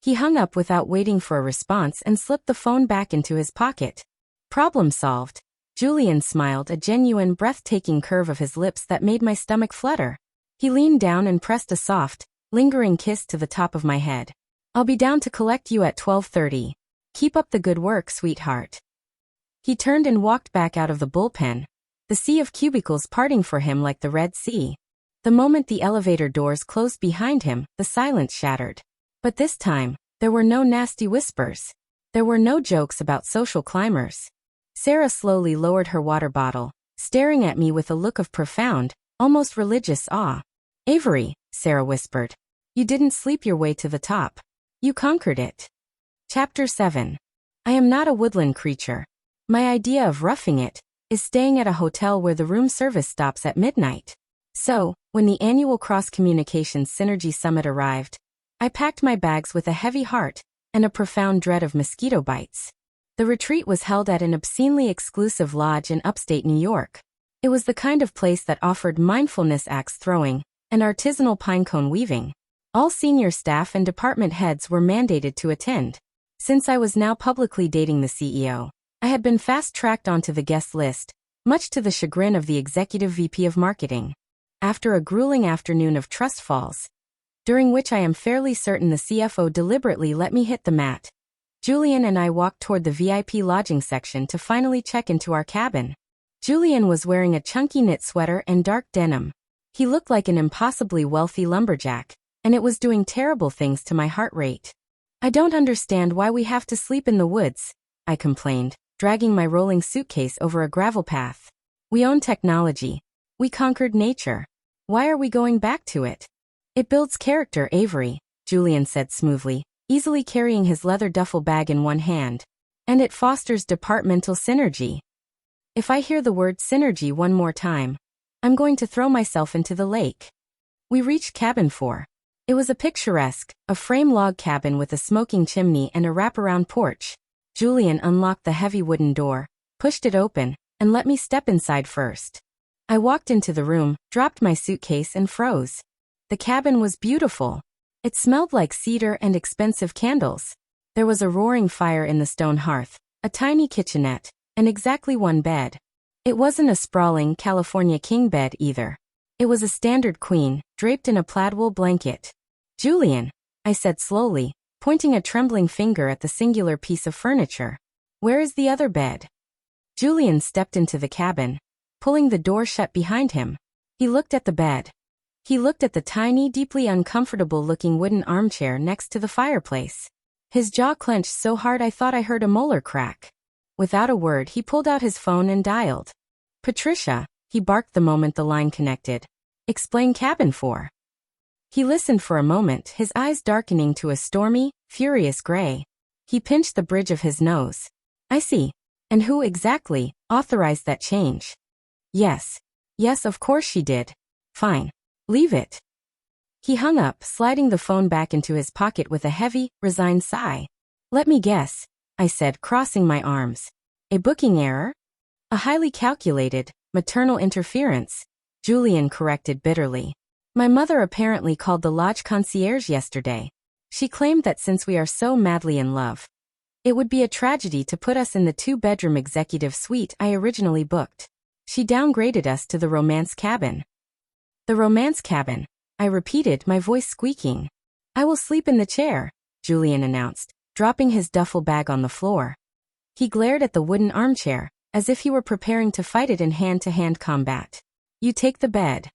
S1: He hung up without waiting for a response and slipped the phone back into his pocket. Problem solved. Julian smiled, a genuine breathtaking curve of his lips that made my stomach flutter. He leaned down and pressed a soft, lingering kiss to the top of my head. I'll be down to collect you at 12:30. Keep up the good work, sweetheart. He turned and walked back out of the bullpen, the sea of cubicles parting for him like the Red Sea. The moment the elevator doors closed behind him, the silence shattered. But this time, there were no nasty whispers. There were no jokes about social climbers. Sarah slowly lowered her water bottle, staring at me with a look of profound, almost religious awe. Avery, Sarah whispered. You didn't sleep your way to the top. You conquered it. Chapter 7. I am not a woodland creature. My idea of roughing it, is staying at a hotel where the room service stops at midnight. So, when the annual Cross Communications Synergy Summit arrived, I packed my bags with a heavy heart and a profound dread of mosquito bites. The retreat was held at an obscenely exclusive lodge in upstate New York. It was the kind of place that offered mindfulness axe throwing and artisanal pinecone weaving. All senior staff and department heads were mandated to attend. Since I was now publicly dating the CEO, I had been fast-tracked onto the guest list, much to the chagrin of the executive VP of marketing. After a grueling afternoon of trust falls, during which I am fairly certain the CFO deliberately let me hit the mat, Julian and I walked toward the VIP lodging section to finally check into our cabin. Julian was wearing a chunky knit sweater and dark denim. He looked like an impossibly wealthy lumberjack, and it was doing terrible things to my heart rate. "I don't understand why we have to sleep in the woods," I complained, dragging my rolling suitcase over a gravel path. "We own technology. We conquered nature. Why are we going back to it?" "It builds character, Avery," Julian said smoothly, easily carrying his leather duffel bag in one hand. "And it fosters departmental synergy." If I hear the word synergy one more time, I'm going to throw myself into the lake. We reached cabin 4. It was a picturesque, a frame log cabin with a smoking chimney and a wraparound porch. Julian unlocked the heavy wooden door, pushed it open, and let me step inside first. I walked into the room, dropped my suitcase and froze. The cabin was beautiful. It smelled like cedar and expensive candles. There was a roaring fire in the stone hearth, a tiny kitchenette, and exactly one bed. It wasn't a sprawling California king bed either. It was a standard queen, draped in a plaid wool blanket. "Julian," I said slowly, pointing a trembling finger at the singular piece of furniture. "Where is the other bed?" Julian stepped into the cabin, pulling the door shut behind him. He looked at the bed. He looked at the tiny, deeply uncomfortable-looking wooden armchair next to the fireplace. His jaw clenched so hard I thought I heard a molar crack. Without a word, he pulled out his phone and dialed. "Patricia," he barked the moment the line connected. "Explain cabin 4. He listened for a moment, his eyes darkening to a stormy, furious gray. He pinched the bridge of his nose. "I see. And who exactly authorized that change?" Yes, of course she did. "Fine. Leave it." He hung up, sliding the phone back into his pocket with a heavy, resigned sigh. "Let me guess," I said, crossing my arms. "A booking error?" "A highly calculated, maternal interference," Julian corrected bitterly. "My mother apparently called the lodge concierge yesterday. She claimed that since we are so madly in love, it would be a tragedy to put us in the 2-bedroom executive suite I originally booked. She downgraded us to the romance cabin." "The romance cabin," I repeated, my voice squeaking. "I will sleep in the chair," Julian announced, dropping his duffel bag on the floor. He glared at the wooden armchair, as if he were preparing to fight it in hand-to-hand combat. "You take the bed."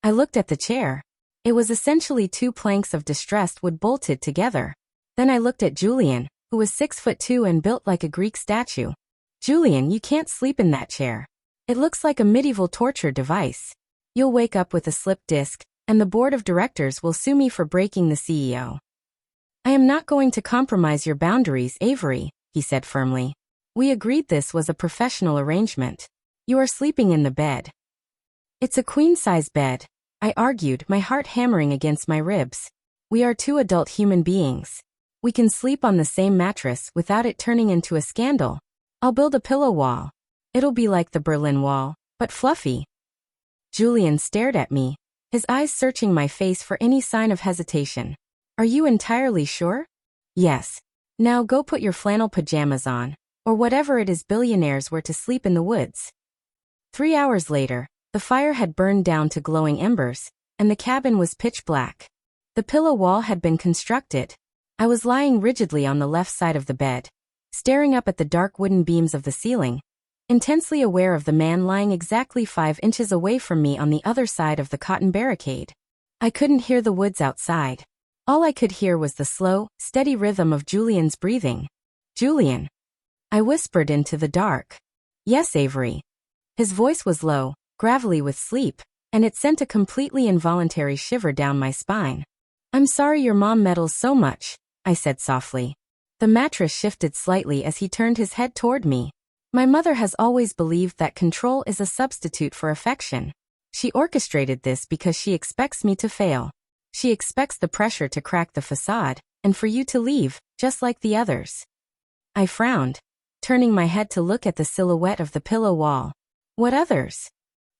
S1: I looked at the chair. It was essentially 2 planks of distressed wood bolted together. Then I looked at Julian, who was 6'2" and built like a Greek statue. "Julian, you can't sleep in that chair. It looks like a medieval torture device. You'll wake up with a slip disc, and the board of directors will sue me for breaking the CEO." "I am not going to compromise your boundaries, Avery," he said firmly. "We agreed this was a professional arrangement. You are sleeping in the bed." "It's a queen-size bed," I argued, my heart hammering against my ribs. "We are 2 adult human beings. We can sleep on the same mattress without it turning into a scandal. I'll build a pillow wall. It'll be like the Berlin Wall, but fluffy." Julian stared at me, his eyes searching my face for any sign of hesitation. "Are you entirely sure?" "Yes. Now go put your flannel pajamas on, or whatever it is billionaires wear to sleep in the woods." 3 hours later, the fire had burned down to glowing embers, and the cabin was pitch black. The pillow wall had been constructed. I was lying rigidly on the left side of the bed, staring up at the dark wooden beams of the ceiling, intensely aware of the man lying exactly 5 inches away from me on the other side of the cotton barricade. I couldn't hear the woods outside. All I could hear was the slow, steady rhythm of Julian's breathing. "Julian," I whispered into the dark. "Yes, Avery." His voice was low, gravelly with sleep, and it sent a completely involuntary shiver down my spine. "I'm sorry your mom meddles so much," I said softly. The mattress shifted slightly as he turned his head toward me. My mother has always believed that control is a substitute for affection. She orchestrated this because she expects me to fail. She expects the pressure to crack the facade, and for you to leave, just like the others. I frowned, turning my head to look at the silhouette of the pillow wall. What others?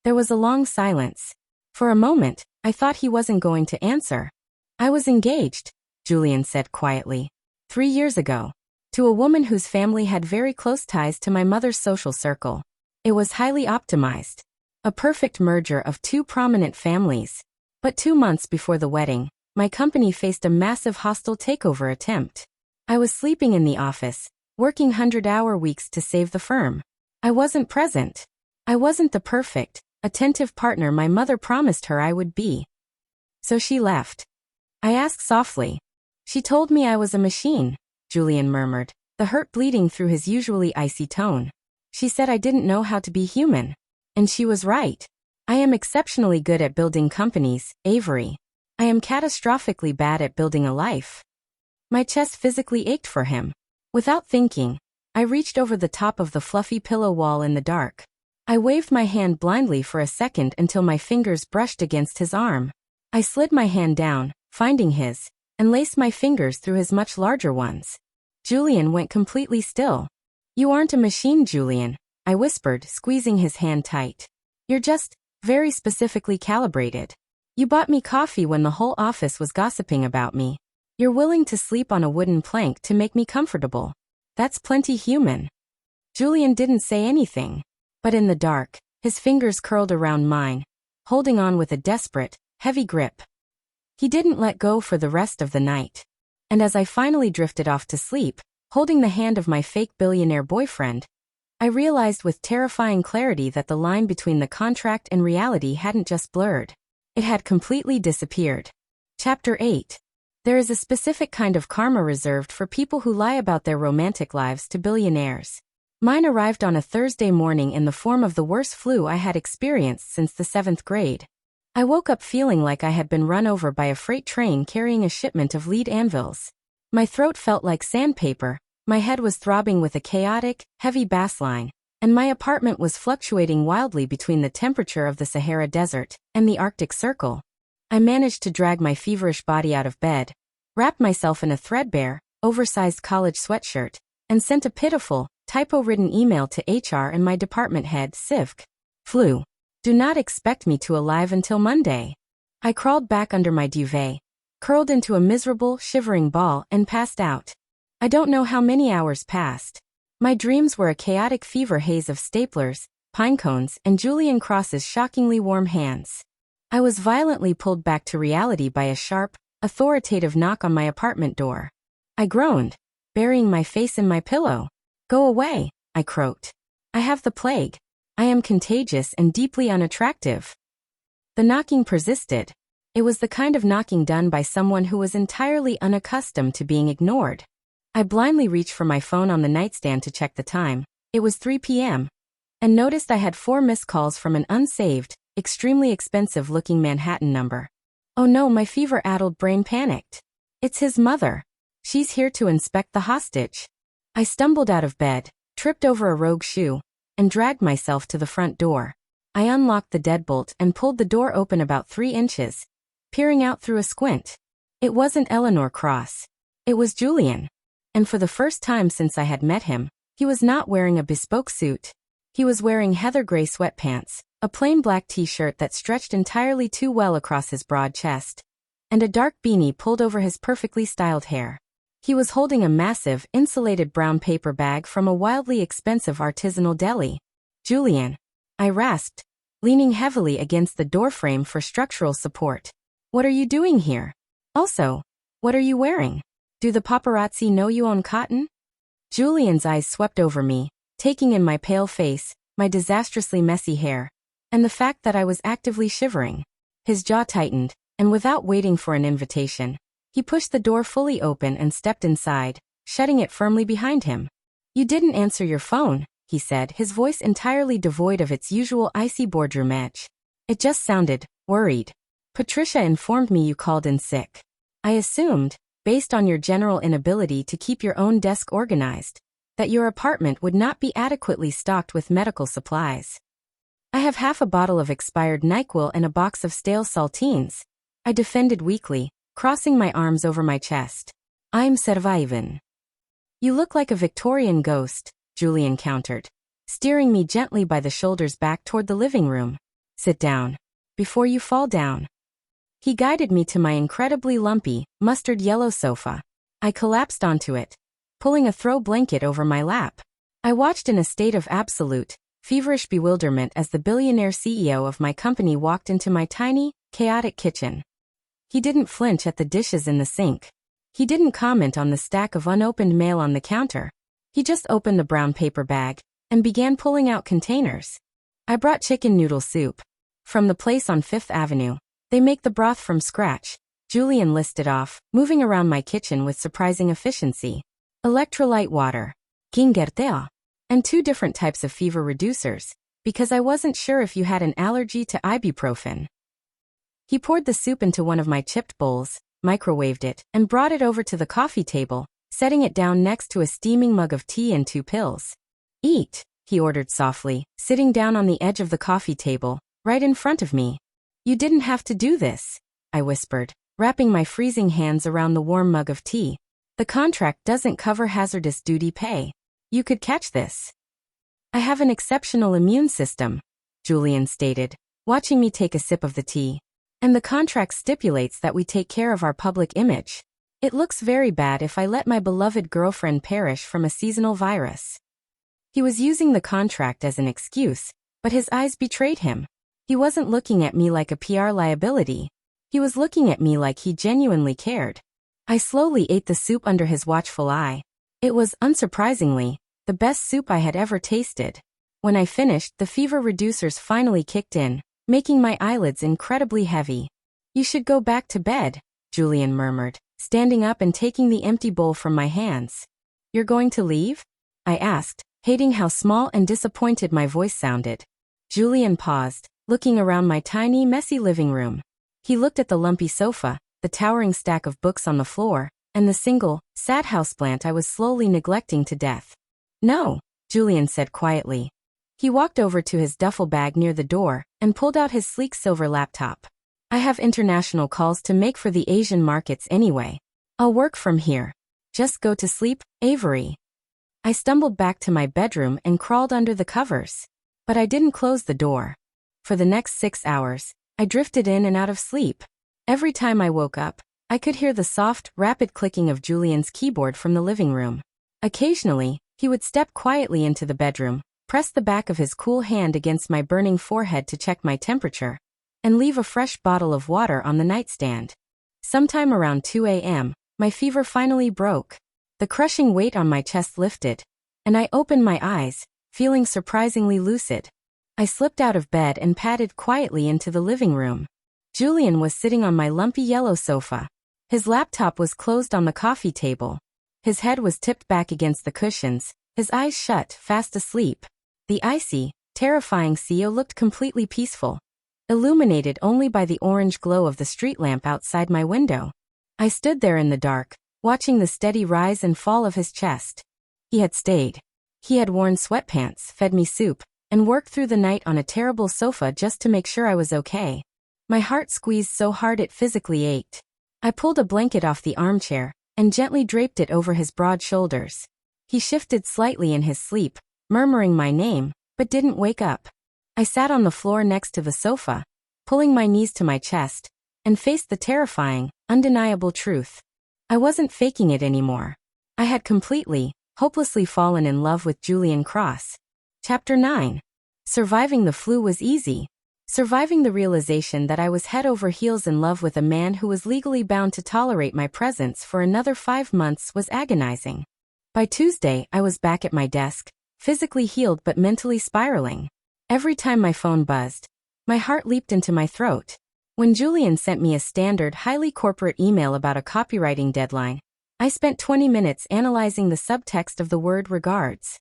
S1: There was a long silence. For a moment, I thought he wasn't going to answer. I was engaged, Julian said quietly. 3 years ago. To a woman whose family had very close ties to my mother's social circle. It was highly optimized. A perfect merger of 2 prominent families. But 2 months before the wedding, my company faced a massive hostile takeover attempt. I was sleeping in the office, working 100-hour weeks to save the firm. I wasn't present. I wasn't the perfect, attentive partner my mother promised her I would be. So she left. I asked softly. She told me I was a machine, Julian murmured, the hurt bleeding through his usually icy tone. She said I didn't know how to be human. And she was right. I am exceptionally good at building companies, Avery. I am catastrophically bad at building a life. My chest physically ached for him. Without thinking, I reached over the top of the fluffy pillow wall in the dark. I waved my hand blindly for a second until my fingers brushed against his arm. I slid my hand down, finding his, and laced my fingers through his much larger ones. Julian went completely still. You aren't a machine, Julian, I whispered, squeezing his hand tight. You're just very specifically calibrated. You bought me coffee when the whole office was gossiping about me. You're willing to sleep on a wooden plank to make me comfortable. That's plenty human. Julian didn't say anything. But in the dark, his fingers curled around mine, holding on with a desperate, heavy grip. He didn't let go for the rest of the night. And as I finally drifted off to sleep, holding the hand of my fake billionaire boyfriend, I realized with terrifying clarity that the line between the contract and reality hadn't just blurred. It had completely disappeared. Chapter 8. There is a specific kind of karma reserved for people who lie about their romantic lives to billionaires. Mine arrived on a Thursday morning in the form of the worst flu I had experienced since the 7th grade. I woke up feeling like I had been run over by a freight train carrying a shipment of lead anvils. My throat felt like sandpaper, my head was throbbing with a chaotic, heavy bassline, and my apartment was fluctuating wildly between the temperature of the Sahara Desert and the Arctic Circle. I managed to drag my feverish body out of bed, wrapped myself in a threadbare, oversized college sweatshirt, and sent a pitiful, typo-ridden email to HR and my department head, Sivk. Flu. Do not expect me to alive until Monday. I crawled back under my duvet, curled into a miserable, shivering ball, and passed out. I don't know how many hours passed. My dreams were a chaotic fever haze of staplers, pine cones, and Julian Cross's shockingly warm hands. I was violently pulled back to reality by a sharp, authoritative knock on my apartment door. I groaned, burying my face in my pillow. Go away, I croaked. I have the plague. I am contagious and deeply unattractive. The knocking persisted. It was the kind of knocking done by someone who was entirely unaccustomed to being ignored. I blindly reached for my phone on the nightstand to check the time. It was 3 p.m. and noticed I had 4 missed calls from an unsaved, extremely expensive-looking Manhattan number. Oh no, my fever-addled brain panicked. It's his mother. She's here to inspect the hostage. I stumbled out of bed, tripped over a rogue shoe, and dragged myself to the front door. I unlocked the deadbolt and pulled the door open about 3 inches, peering out through a squint. It wasn't Eleanor Cross. It was Julian. And for the first time since I had met him, he was not wearing a bespoke suit. He was wearing heather gray sweatpants, a plain black t-shirt that stretched entirely too well across his broad chest, and a dark beanie pulled over his perfectly styled hair. He was holding a massive, insulated brown paper bag from a wildly expensive artisanal deli. Julian, I rasped, leaning heavily against the doorframe for structural support. What are you doing here? Also, what are you wearing? Do the paparazzi know you own cotton? Julian's eyes swept over me, taking in my pale face, my disastrously messy hair, and the fact that I was actively shivering. His jaw tightened, and without waiting for an invitation, he pushed the door fully open and stepped inside, shutting it firmly behind him. You didn't answer your phone, he said, his voice entirely devoid of its usual icy boardroom edge. It just sounded worried. Patricia informed me you called in sick. I assumed, based on your general inability to keep your own desk organized, that your apartment would not be adequately stocked with medical supplies. I have half a bottle of expired NyQuil and a box of stale saltines, I defended weakly, crossing my arms over my chest. I'm surviving. You look like a Victorian ghost, Julian countered, steering me gently by the shoulders back toward the living room. Sit down. Before you fall down. He guided me to my incredibly lumpy, mustard yellow sofa. I collapsed onto it, pulling a throw blanket over my lap. I watched in a state of absolute, feverish bewilderment as the billionaire CEO of my company walked into my tiny, chaotic kitchen. He didn't flinch at the dishes in the sink. He didn't comment on the stack of unopened mail on the counter. He just opened the brown paper bag and began pulling out containers. I brought chicken noodle soup from the place on Fifth Avenue. They make the broth from scratch, Julian listed off, moving around my kitchen with surprising efficiency. Electrolyte water, gingertea, and 2 different types of fever reducers, because I wasn't sure if you had an allergy to ibuprofen. He poured the soup into one of my chipped bowls, microwaved it, and brought it over to the coffee table, setting it down next to a steaming mug of tea and 2 pills. Eat, he ordered softly, sitting down on the edge of the coffee table, right in front of me. You didn't have to do this, I whispered, wrapping my freezing hands around the warm mug of tea. The contract doesn't cover hazardous duty pay. You could catch this. I have an exceptional immune system, Julian stated, watching me take a sip of the tea. And the contract stipulates that we take care of our public image. It looks very bad if I let my beloved girlfriend perish from a seasonal virus. He was using the contract as an excuse, but his eyes betrayed him. He wasn't looking at me like a PR liability. He was looking at me like he genuinely cared. I slowly ate the soup under his watchful eye. It was, unsurprisingly, the best soup I had ever tasted. When I finished, the fever reducers finally kicked in, making my eyelids incredibly heavy. You should go back to bed, Julian murmured, standing up and taking the empty bowl from my hands. You're going to leave? I asked, hating how small and disappointed my voice sounded. Julian paused, looking around my tiny, messy living room. He looked at the lumpy sofa, the towering stack of books on the floor, and the single, sad houseplant I was slowly neglecting to death. No, Julian said quietly. He walked over to his duffel bag near the door and pulled out his sleek silver laptop. I have international calls to make for the Asian markets anyway. I'll work from here. Just go to sleep, Avery. I stumbled back to my bedroom and crawled under the covers. But I didn't close the door. For the next 6 hours, I drifted in and out of sleep. Every time I woke up, I could hear the soft, rapid clicking of Julian's keyboard from the living room. Occasionally, he would step quietly into the bedroom, press the back of his cool hand against my burning forehead to check my temperature, and leave a fresh bottle of water on the nightstand. Sometime around 2 a.m., my fever finally broke. The crushing weight on my chest lifted, and I opened my eyes, feeling surprisingly lucid. I slipped out of bed and padded quietly into the living room. Julian was sitting on my lumpy yellow sofa. His laptop was closed on the coffee table. His head was tipped back against the cushions, his eyes shut, fast asleep. The icy, terrifying CEO looked completely peaceful, illuminated only by the orange glow of the street lamp outside my window. I stood there in the dark, watching the steady rise and fall of his chest. He had stayed. He had worn sweatpants, fed me soup, and worked through the night on a terrible sofa just to make sure I was okay. My heart squeezed so hard it physically ached. I pulled a blanket off the armchair and gently draped it over his broad shoulders. He shifted slightly in his sleep, murmuring my name, but didn't wake up. I sat on the floor next to the sofa, pulling my knees to my chest, and faced the terrifying, undeniable truth. I wasn't faking it anymore. I had completely, hopelessly fallen in love with Julian Cross. Chapter 9. Surviving the flu was easy. Surviving the realization that I was head over heels in love with a man who was legally bound to tolerate my presence for another 5 months was agonizing. By Tuesday, I was back at my desk, physically healed but mentally spiraling. Every time my phone buzzed, my heart leaped into my throat. When Julian sent me a standard, highly corporate email about a copywriting deadline, I spent 20 minutes analyzing the subtext of the word regards.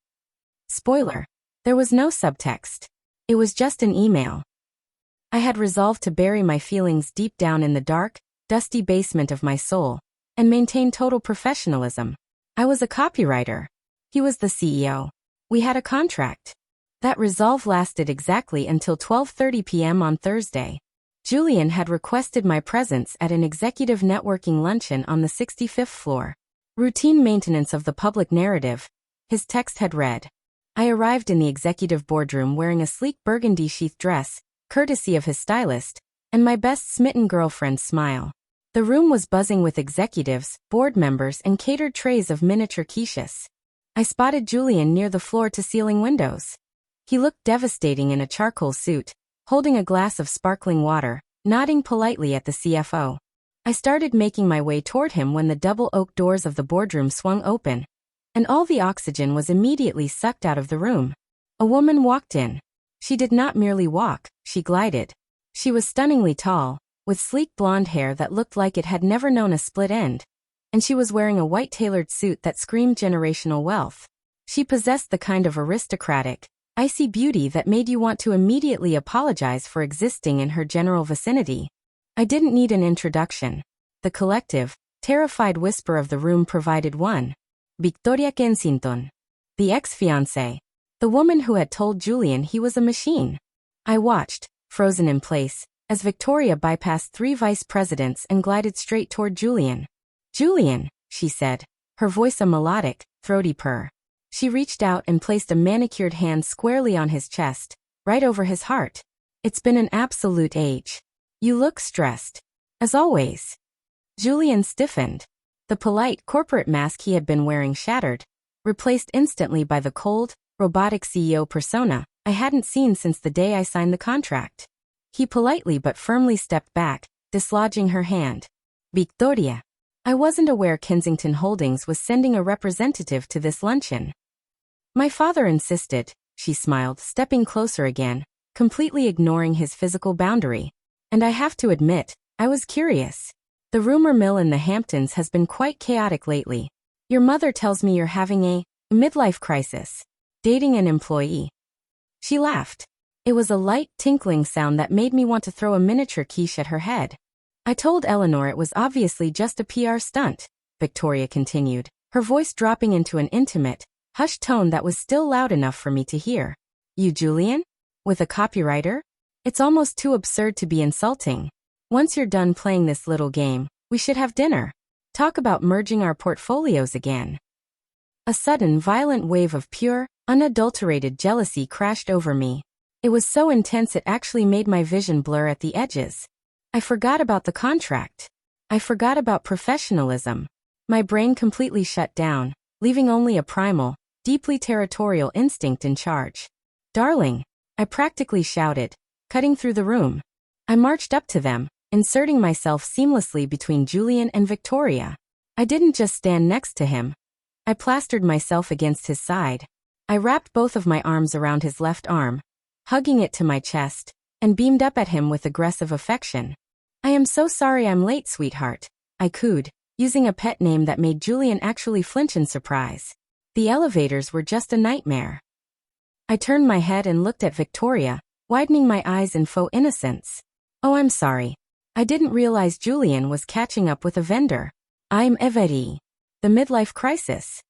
S1: Spoiler: there was no subtext. It was just an email. I had resolved to bury my feelings deep down in the dark, dusty basement of my soul, and maintain total professionalism. I was a copywriter. He was the CEO. We had a contract. That resolve lasted exactly until 12:30 p.m. on Thursday. Julian had requested my presence at an executive networking luncheon on the 65th floor. Routine maintenance of the public narrative, his text had read. I arrived in the executive boardroom wearing a sleek burgundy sheath dress, courtesy of his stylist, and my best smitten girlfriend's smile. The room was buzzing with executives, board members, and catered trays of miniature quiches. I spotted Julian near the floor-to-ceiling windows. He looked devastating in a charcoal suit, holding a glass of sparkling water, nodding politely at the CFO. I started making my way toward him when the double oak doors of the boardroom swung open, and all the oxygen was immediately sucked out of the room. A woman walked in. She did not merely walk, she glided. She was stunningly tall, with sleek blonde hair that looked like it had never known a split end, and she was wearing a white tailored suit that screamed generational wealth. She possessed the kind of aristocratic, icy beauty that made you want to immediately apologize for existing in her general vicinity. I didn't need an introduction. The collective, terrified whisper of the room provided one. Victoria Kensington. The ex-fiancée. The woman who had told Julian he was a machine. I watched, frozen in place, as Victoria bypassed 3 vice presidents and glided straight toward Julian. Julian, she said, her voice a melodic, throaty purr. She reached out and placed a manicured hand squarely on his chest, right over his heart. It's been an absolute age. You look stressed. As always. Julian stiffened. The polite corporate mask he had been wearing shattered, replaced instantly by the cold, robotic CEO persona I hadn't seen since the day I signed the contract. He politely but firmly stepped back, dislodging her hand. Victoria. I wasn't aware Kensington Holdings was sending a representative to this luncheon. My father insisted, she smiled, stepping closer again, completely ignoring his physical boundary. And I have to admit, I was curious. The rumor mill in the Hamptons has been quite chaotic lately. Your mother tells me you're having a midlife crisis. Dating an employee. She laughed. It was a light, tinkling sound that made me want to throw a miniature quiche at her head. I told Eleanor it was obviously just a PR stunt, Victoria continued, her voice dropping into an intimate, hushed tone that was still loud enough for me to hear. You Julian? With a copywriter? It's almost too absurd to be insulting. Once you're done playing this little game, we should have dinner. Talk about merging our portfolios again. A sudden violent wave of pure, unadulterated jealousy crashed over me. It was so intense it actually made my vision blur at the edges. I forgot about the contract. I forgot about professionalism. My brain completely shut down, leaving only a primal, deeply territorial instinct in charge. Darling, I practically shouted, cutting through the room. I marched up to them, inserting myself seamlessly between Julian and Victoria. I didn't just stand next to him. I plastered myself against his side. I wrapped both of my arms around his left arm, hugging it to my chest, and beamed up at him with aggressive affection. I am so sorry I'm late, sweetheart, I cooed, using a pet name that made Julian actually flinch in surprise. The elevators were just a nightmare. I turned my head and looked at Victoria, widening my eyes in faux innocence. Oh, I'm sorry. I didn't realize Julian was catching up with a vendor. I'm Avery. The midlife crisis.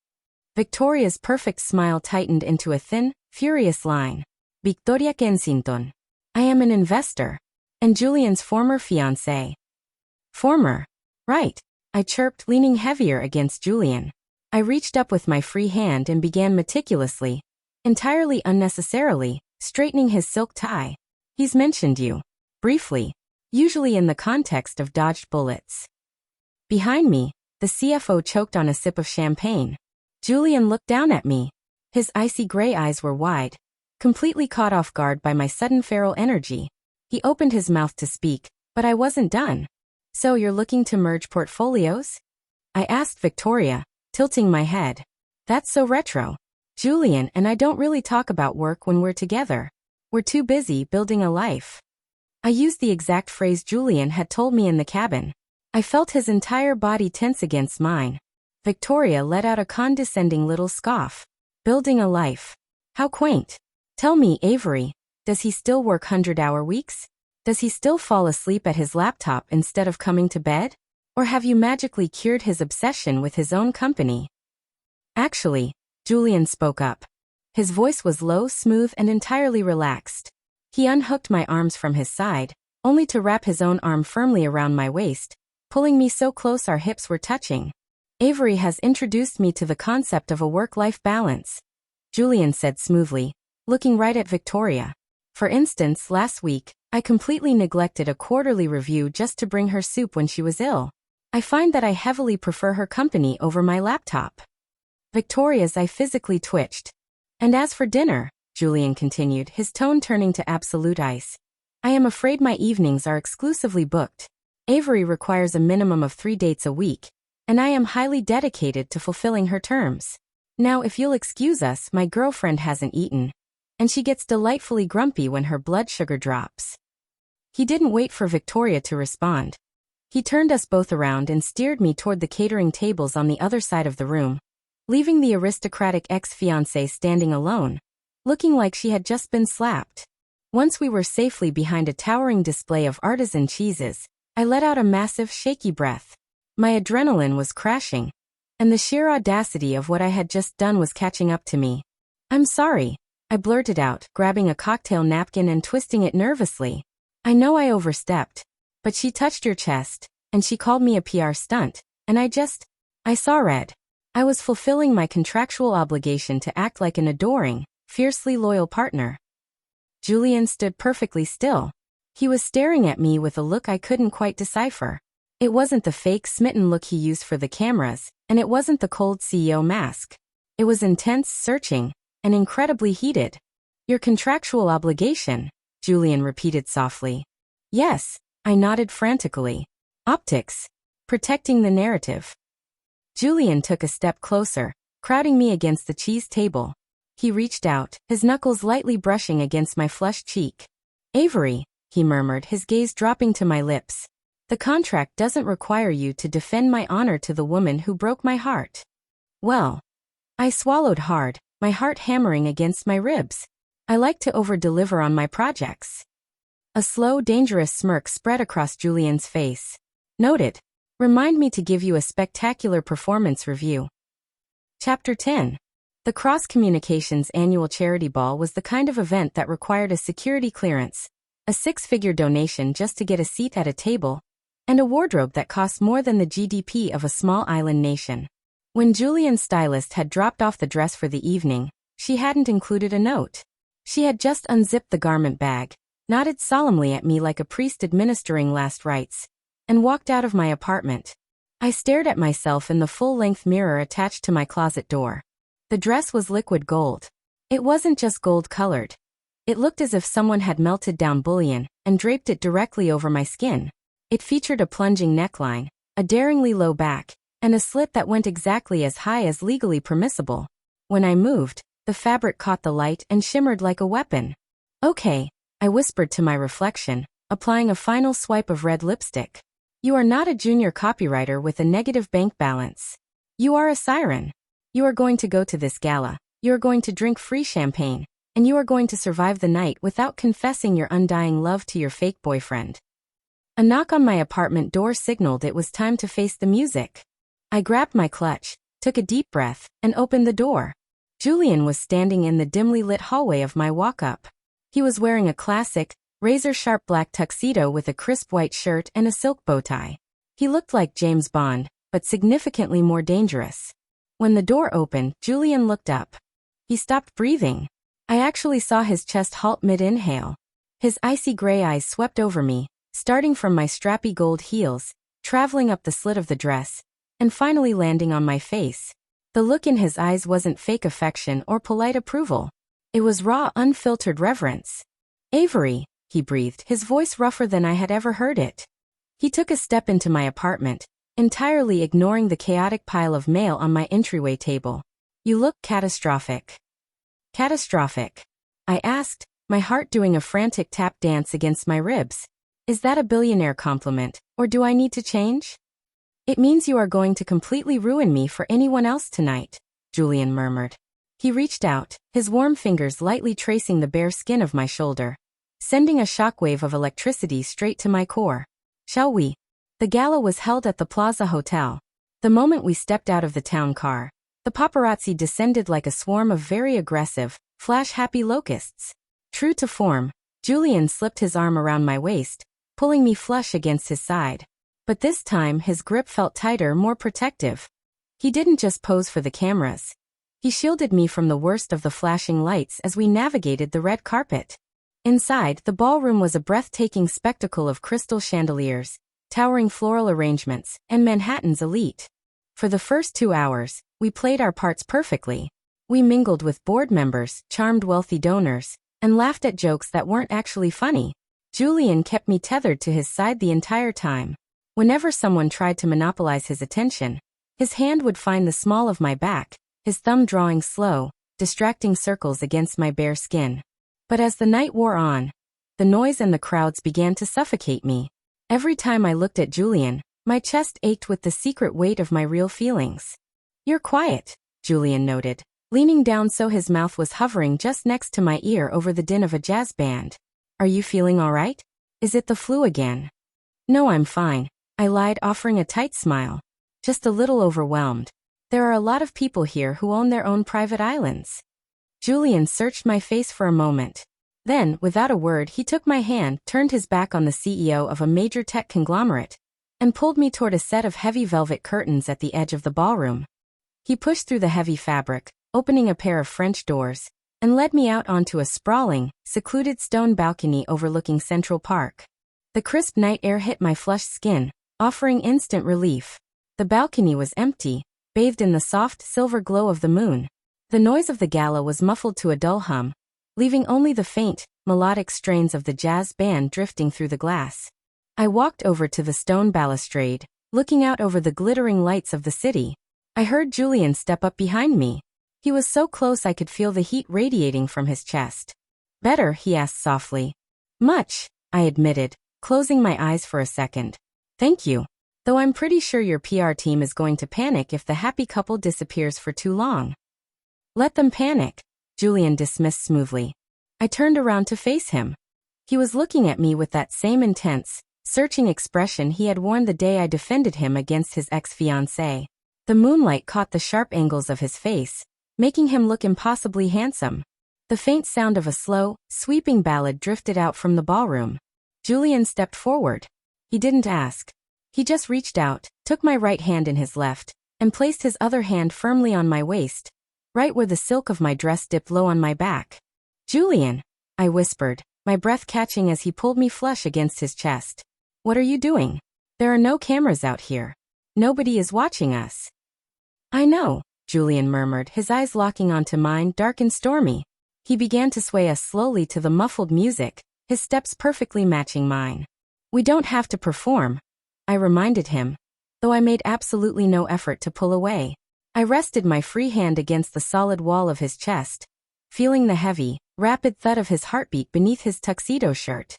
S1: Victoria's perfect smile tightened into a thin, furious line. Victoria Kensington. I am an investor. And Julian's former fiancé. Former. Right. I chirped, leaning heavier against Julian. I reached up with my free hand and began meticulously, entirely unnecessarily, straightening his silk tie. He's mentioned you. Briefly. Usually in the context of dodged bullets. Behind me, the CFO choked on a sip of champagne. Julian looked down at me. His icy gray eyes were wide, completely caught off guard by my sudden feral energy. He opened his mouth to speak, but I wasn't done. So you're looking to merge portfolios? I asked Victoria, tilting my head. That's so retro. Julian and I don't really talk about work when we're together. We're too busy building a life. I used the exact phrase Julian had told me in the cabin. I felt his entire body tense against mine. Victoria let out a condescending little scoff. Building a life. How quaint. Tell me, Avery, does he still work 100-hour weeks? Does he still fall asleep at his laptop instead of coming to bed? Or have you magically cured his obsession with his own company? Actually, Julian spoke up. His voice was low, smooth, and entirely relaxed. He unhooked my arms from his side, only to wrap his own arm firmly around my waist, pulling me so close our hips were touching. Avery has introduced me to the concept of a work-life balance, Julian said smoothly, looking right at Victoria. For instance, last week, I completely neglected a quarterly review just to bring her soup when she was ill. I find that I heavily prefer her company over my laptop. Victoria's eye physically twitched. And as for dinner, Julian continued, his tone turning to absolute ice, I am afraid my evenings are exclusively booked. Avery requires a minimum of 3 dates a week, and I am highly dedicated to fulfilling her terms. Now if you'll excuse us, my girlfriend hasn't eaten, and she gets delightfully grumpy when her blood sugar drops. He didn't wait for Victoria to respond. He turned us both around and steered me toward the catering tables on the other side of the room, leaving the aristocratic ex-fiancée standing alone, looking like she had just been slapped. Once we were safely behind a towering display of artisan cheeses, I let out a massive, shaky breath. My adrenaline was crashing, and the sheer audacity of what I had just done was catching up to me. I'm sorry, I blurted out, grabbing a cocktail napkin and twisting it nervously. I know I overstepped, but she touched your chest, and she called me a PR stunt, and I saw red. I was fulfilling my contractual obligation to act like an adoring, fiercely loyal partner. Julian stood perfectly still. He was staring at me with a look I couldn't quite decipher. It wasn't the fake smitten look he used for the cameras, and it wasn't the cold CEO mask. It was intense, searching, and incredibly heated. Your contractual obligation, Julian repeated softly. Yes, I nodded frantically. Optics. Protecting the narrative. Julian took a step closer, crowding me against the cheese table. He reached out, his knuckles lightly brushing against my flushed cheek. Avery, he murmured, his gaze dropping to my lips. The contract doesn't require you to defend my honor to the woman who broke my heart. Well, I swallowed hard, my heart hammering against my ribs. I like to over-deliver on my projects. A slow, dangerous smirk spread across Julian's face. Noted. Remind me to give you a spectacular performance review. Chapter 10. The Cross Communications annual charity ball was the kind of event that required a security clearance, a 6-figure donation just to get a seat at a table, and a wardrobe that cost more than the GDP of a small island nation. When Julian's stylist had dropped off the dress for the evening, she hadn't included a note. She had just unzipped the garment bag, nodded solemnly at me like a priest administering last rites, and walked out of my apartment. I stared at myself in the full-length mirror attached to my closet door. The dress was liquid gold. It wasn't just gold-colored. It looked as if someone had melted down bullion and draped it directly over my skin. It featured a plunging neckline, a daringly low back, and a slit that went exactly as high as legally permissible. When I moved, the fabric caught the light and shimmered like a weapon. Okay, I whispered to my reflection, applying a final swipe of red lipstick. You are not a junior copywriter with a negative bank balance. You are a siren. You are going to go to this gala, you are going to drink free champagne, and you are going to survive the night without confessing your undying love to your fake boyfriend. A knock on my apartment door signaled it was time to face the music. I grabbed my clutch, took a deep breath, and opened the door. Julian was standing in the dimly lit hallway of my walk-up. He was wearing a classic, razor-sharp black tuxedo with a crisp white shirt and a silk bow tie. He looked like James Bond, but significantly more dangerous. When the door opened, Julian looked up. He stopped breathing. I actually saw his chest halt mid-inhale. His icy gray eyes swept over me, starting from my strappy gold heels, traveling up the slit of the dress, and finally landing on my face. The look in his eyes wasn't fake affection or polite approval. It was raw, unfiltered reverence. Avery, he breathed, his voice rougher than I had ever heard it. He took a step into my apartment, entirely ignoring the chaotic pile of mail on my entryway table. You look catastrophic. Catastrophic? I asked, my heart doing a frantic tap dance against my ribs. Is that a billionaire compliment, or do I need to change? It means you are going to completely ruin me for anyone else tonight, Julian murmured. He reached out, his warm fingers lightly tracing the bare skin of my shoulder, sending a shockwave of electricity straight to my core. Shall we? The gala was held at the Plaza Hotel. The moment we stepped out of the town car, the The paparazzi descended like a swarm of very aggressive, flash-happy locusts. True to form, Julian slipped his arm around my waist, pulling me flush against his side. But this time his grip felt tighter, more protective. He didn't just pose for the cameras. He shielded me from the worst of the flashing lights as we navigated the red carpet. Inside, the ballroom was a breathtaking spectacle of crystal chandeliers, towering floral arrangements, and Manhattan's elite. For the first 2 hours, we played our parts perfectly. We mingled with board members, charmed wealthy donors, and laughed at jokes that weren't actually funny. Julian kept me tethered to his side the entire time. Whenever someone tried to monopolize his attention, his hand would find the small of my back, his thumb drawing slow, distracting circles against my bare skin. But as the night wore on, the noise and the crowds began to suffocate me. Every time I looked at Julian, my chest ached with the secret weight of my real feelings. "You're quiet," Julian noted, leaning down so his mouth was hovering just next to my ear over the din of a jazz band. "Are you feeling all right? Is it the flu again?" "No, I'm fine," I lied, offering a tight smile. "Just a little overwhelmed. There are a lot of people here who own their own private islands." Julian searched my face for a moment. Then, without a word, he took my hand, turned his back on the CEO of a major tech conglomerate, and pulled me toward a set of heavy velvet curtains at the edge of the ballroom. He pushed through the heavy fabric, opening a pair of French doors, and led me out onto a sprawling, secluded stone balcony overlooking Central Park. The crisp night air hit my flushed skin, offering instant relief. The balcony was empty, bathed in the soft, silver glow of the moon. The noise of the gala was muffled to a dull hum, leaving only the faint, melodic strains of the jazz band drifting through the glass. I walked over to the stone balustrade, looking out over the glittering lights of the city. I heard Julian step up behind me. He was so close I could feel the heat radiating from his chest. "Better?" he asked softly. "Much," I admitted, closing my eyes for a second. "Thank you. Though I'm pretty sure your PR team is going to panic if the happy couple disappears for too long." "Let them panic," Julian dismissed smoothly. I turned around to face him. He was looking at me with that same intense, searching expression he had worn the day I defended him against his ex-fiancée. The moonlight caught the sharp angles of his face, making him look impossibly handsome. The faint sound of a slow, sweeping ballad drifted out from the ballroom. Julian stepped forward. He didn't ask. He just reached out, took my right hand in his left, and placed his other hand firmly on my waist, right where the silk of my dress dipped low on my back. "Julian," I whispered, my breath catching as he pulled me flush against his chest. "What are you doing? There are no cameras out here. Nobody is watching us." "I know," Julian murmured, his eyes locking onto mine, dark and stormy. He began to sway us slowly to the muffled music, his steps perfectly matching mine. "We don't have to perform," I reminded him, though I made absolutely no effort to pull away. I rested my free hand against the solid wall of his chest, feeling the heavy, rapid thud of his heartbeat beneath his tuxedo shirt.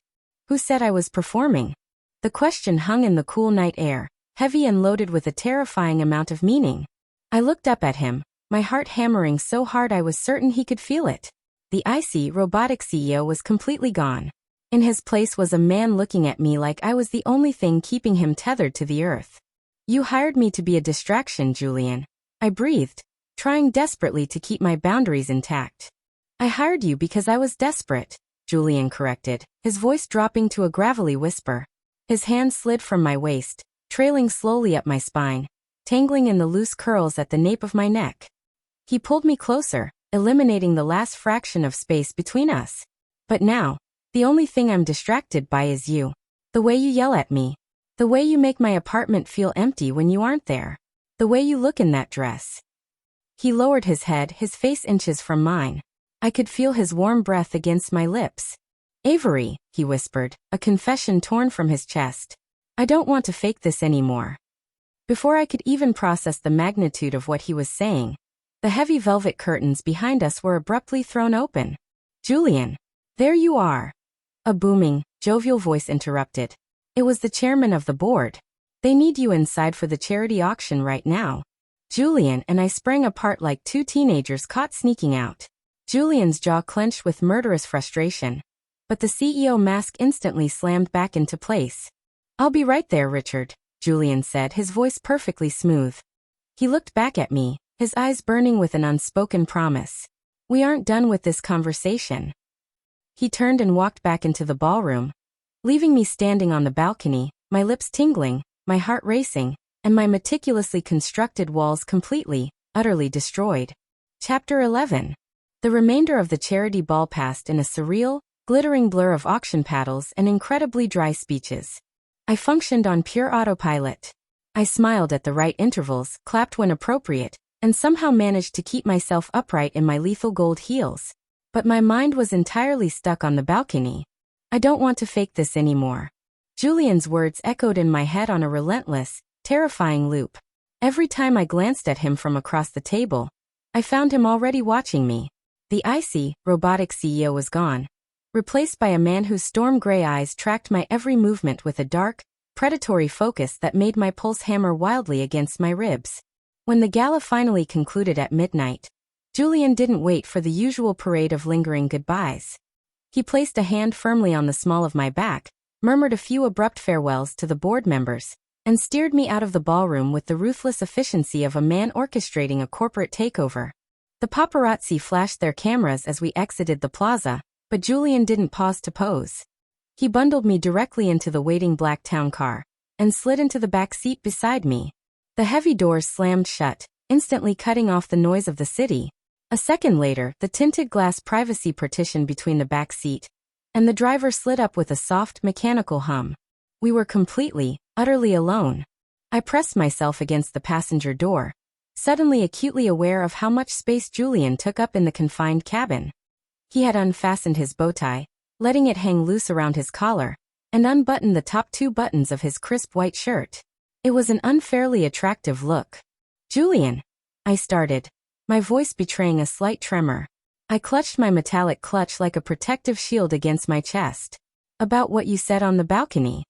S1: Who said I was performing? The question hung in the cool night air, heavy and loaded with a terrifying amount of meaning. I looked up at him, my heart hammering so hard I was certain he could feel it. The icy, robotic CEO was completely gone. In his place was a man looking at me like I was the only thing keeping him tethered to the earth. "You hired me to be a distraction, Julian," I breathed, trying desperately to keep my boundaries intact. "I hired you because I was desperate," Julian corrected, his voice dropping to a gravelly whisper. His hand slid from my waist, trailing slowly up my spine, tangling in the loose curls at the nape of my neck. He pulled me closer, eliminating the last fraction of space between us. "But now, the only thing I'm distracted by is you. The way you yell at me. The way you make my apartment feel empty when you aren't there. The way you look in that dress." He lowered his head, his face inches from mine. I could feel his warm breath against my lips. "Avery," he whispered, a confession torn from his chest. "I don't want to fake this anymore." Before I could even process the magnitude of what he was saying, the heavy velvet curtains behind us were abruptly thrown open. "Julian, there you are." A booming, jovial voice interrupted. It was the chairman of the board. "They need you inside for the charity auction right now." Julian and I sprang apart like two teenagers caught sneaking out. Julian's jaw clenched with murderous frustration, but the CEO mask instantly slammed back into place. "I'll be right there, Richard," Julian said, his voice perfectly smooth. He looked back at me, his eyes burning with an unspoken promise. "We aren't done with this conversation." He turned and walked back into the ballroom, leaving me standing on the balcony, my lips tingling, my heart racing, and my meticulously constructed walls completely, utterly destroyed. Chapter 11. The remainder of the charity ball passed in a surreal, glittering blur of auction paddles and incredibly dry speeches. I functioned on pure autopilot. I smiled at the right intervals, clapped when appropriate, and somehow managed to keep myself upright in my lethal gold heels. But my mind was entirely stuck on the balcony. "I don't want to fake this anymore." Julian's words echoed in my head on a relentless, terrifying loop. Every time I glanced at him from across the table, I found him already watching me. The icy, robotic CEO was gone, replaced by a man whose storm-gray eyes tracked my every movement with a dark, predatory focus that made my pulse hammer wildly against my ribs. When the gala finally concluded at midnight, Julian didn't wait for the usual parade of lingering goodbyes. He placed a hand firmly on the small of my back, murmured a few abrupt farewells to the board members, and steered me out of the ballroom with the ruthless efficiency of a man orchestrating a corporate takeover. The paparazzi flashed their cameras as we exited the plaza, but Julian didn't pause to pose. He bundled me directly into the waiting black town car, and slid into the back seat beside me. The heavy doors slammed shut, instantly cutting off the noise of the city. A second later, the tinted glass privacy partition between the back seat and the driver slid up with a soft, mechanical hum. We were completely, utterly alone. I pressed myself against the passenger door, suddenly acutely aware of how much space Julian took up in the confined cabin. He had unfastened his bow tie, letting it hang loose around his collar, and unbuttoned the top 2 buttons of his crisp white shirt. It was an unfairly attractive look. "Julian," I started, my voice betraying a slight tremor. I clutched my metallic clutch like a protective shield against my chest. "About what you said on the balcony."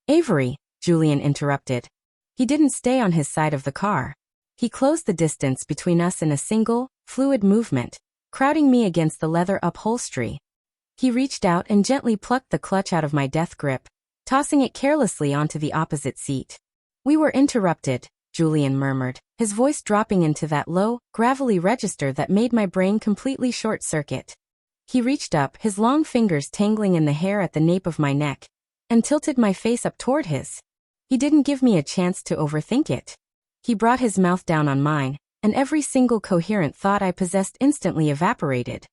S1: "Avery," Julian interrupted. He didn't stay on his side of the car. He closed the distance between us in a single, fluid movement, crowding me against the leather upholstery. He reached out and gently plucked the clutch out of my death grip, tossing it carelessly onto the opposite seat. "We were interrupted," Julian murmured, his voice dropping into that low, gravelly register that made my brain completely short-circuit. He reached up, his long fingers tangling in the hair at the nape of my neck, and tilted my face up toward his. He didn't give me a chance to overthink it. He brought his mouth down on mine, and every single coherent thought I possessed instantly evaporated.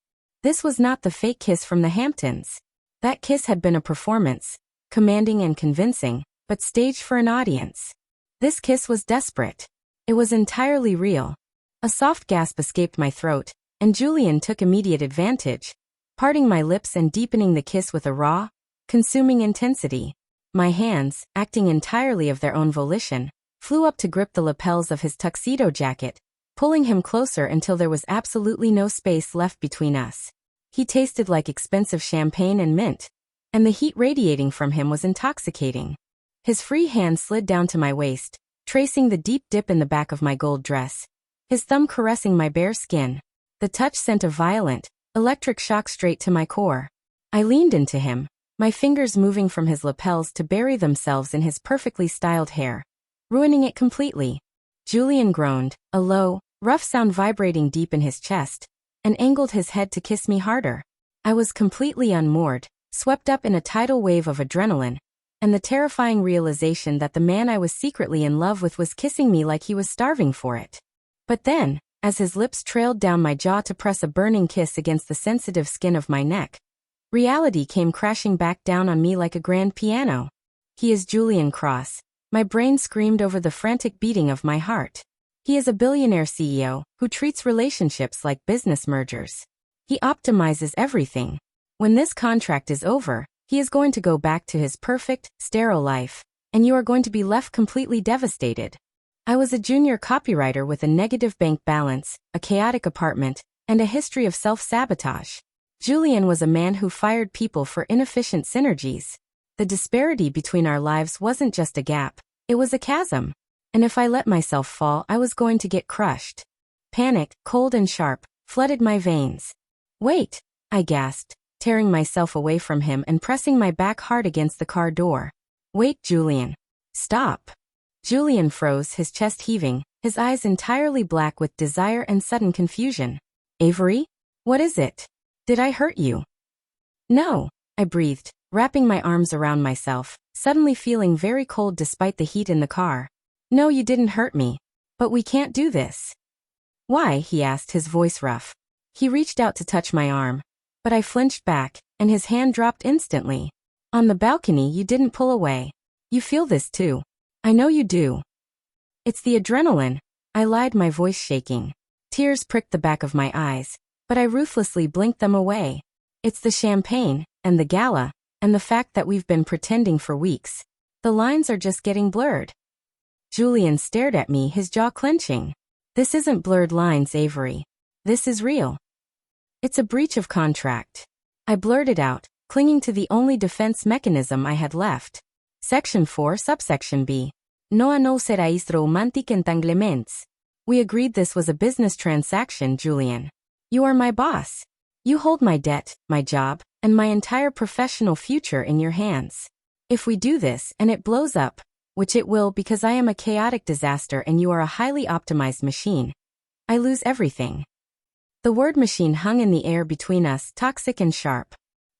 S1: This was not the fake kiss from the Hamptons. That kiss had been a performance, commanding and convincing, but staged for an audience. This kiss was desperate. It was entirely real. A soft gasp escaped my throat, and Julian took immediate advantage, parting my lips and deepening the kiss with a raw, consuming intensity. My hands, acting entirely of their own volition, flew up to grip the lapels of his tuxedo jacket, pulling him closer until there was absolutely no space left between us. He tasted like expensive champagne and mint, and the heat radiating from him was intoxicating. His free hand slid down to my waist, tracing the deep dip in the back of my gold dress, his thumb caressing my bare skin. The touch sent a violent, electric shock straight to my core. I leaned into him, my fingers moving from his lapels to bury themselves in his perfectly styled hair, ruining it completely. Julian groaned, a low, rough sound vibrating deep in his chest, and angled his head to kiss me harder. I was completely unmoored, swept up in a tidal wave of adrenaline, and the terrifying realization that the man I was secretly in love with was kissing me like he was starving for it. But then, as his lips trailed down my jaw to press a burning kiss against the sensitive skin of my neck, reality came crashing back down on me like a grand piano. He is Julian Cross. My brain screamed over the frantic beating of my heart. He is a billionaire CEO who treats relationships like business mergers. He optimizes everything. When this contract is over, he is going to go back to his perfect, sterile life, and you are going to be left completely devastated. I was a junior copywriter with a negative bank balance, a chaotic apartment, and a history of self-sabotage. Julian was a man who fired people for inefficient synergies. The disparity between our lives wasn't just a gap, it was a chasm. And if I let myself fall, I was going to get crushed. Panic, cold and sharp, flooded my veins. "Wait," I gasped, tearing myself away from him and pressing my back hard against the car door. "Wait, Julian. Stop." Julian froze, his chest heaving, his eyes entirely black with desire and sudden confusion. Avery? What is it? Did I hurt you? No, I breathed, wrapping my arms around myself, suddenly feeling very cold despite the heat in the car. No, you didn't hurt me. But we can't do this. Why? He asked, his voice rough. He reached out to touch my arm, but I flinched back, and his hand dropped instantly. On the balcony, you didn't pull away. You feel this too. I know you do. It's the adrenaline, I lied, my voice shaking. Tears pricked the back of my eyes, but I ruthlessly blinked them away. It's the champagne, and the gala, and the fact that we've been pretending for weeks. The lines are just getting blurred. Julian stared at me, his jaw clenching. This isn't blurred lines, Avery. This is real. It's a breach of contract. I blurted out, clinging to the only defense mechanism I had left. Section 4, subsection B. No serais romantic entanglements. We agreed this was a business transaction, Julian. You are my boss. You hold my debt, my job, and my entire professional future in your hands. If we do this and it blows up, which it will because I am a chaotic disaster and you are a highly optimized machine, I lose everything. The word machine hung in the air between us, toxic and sharp.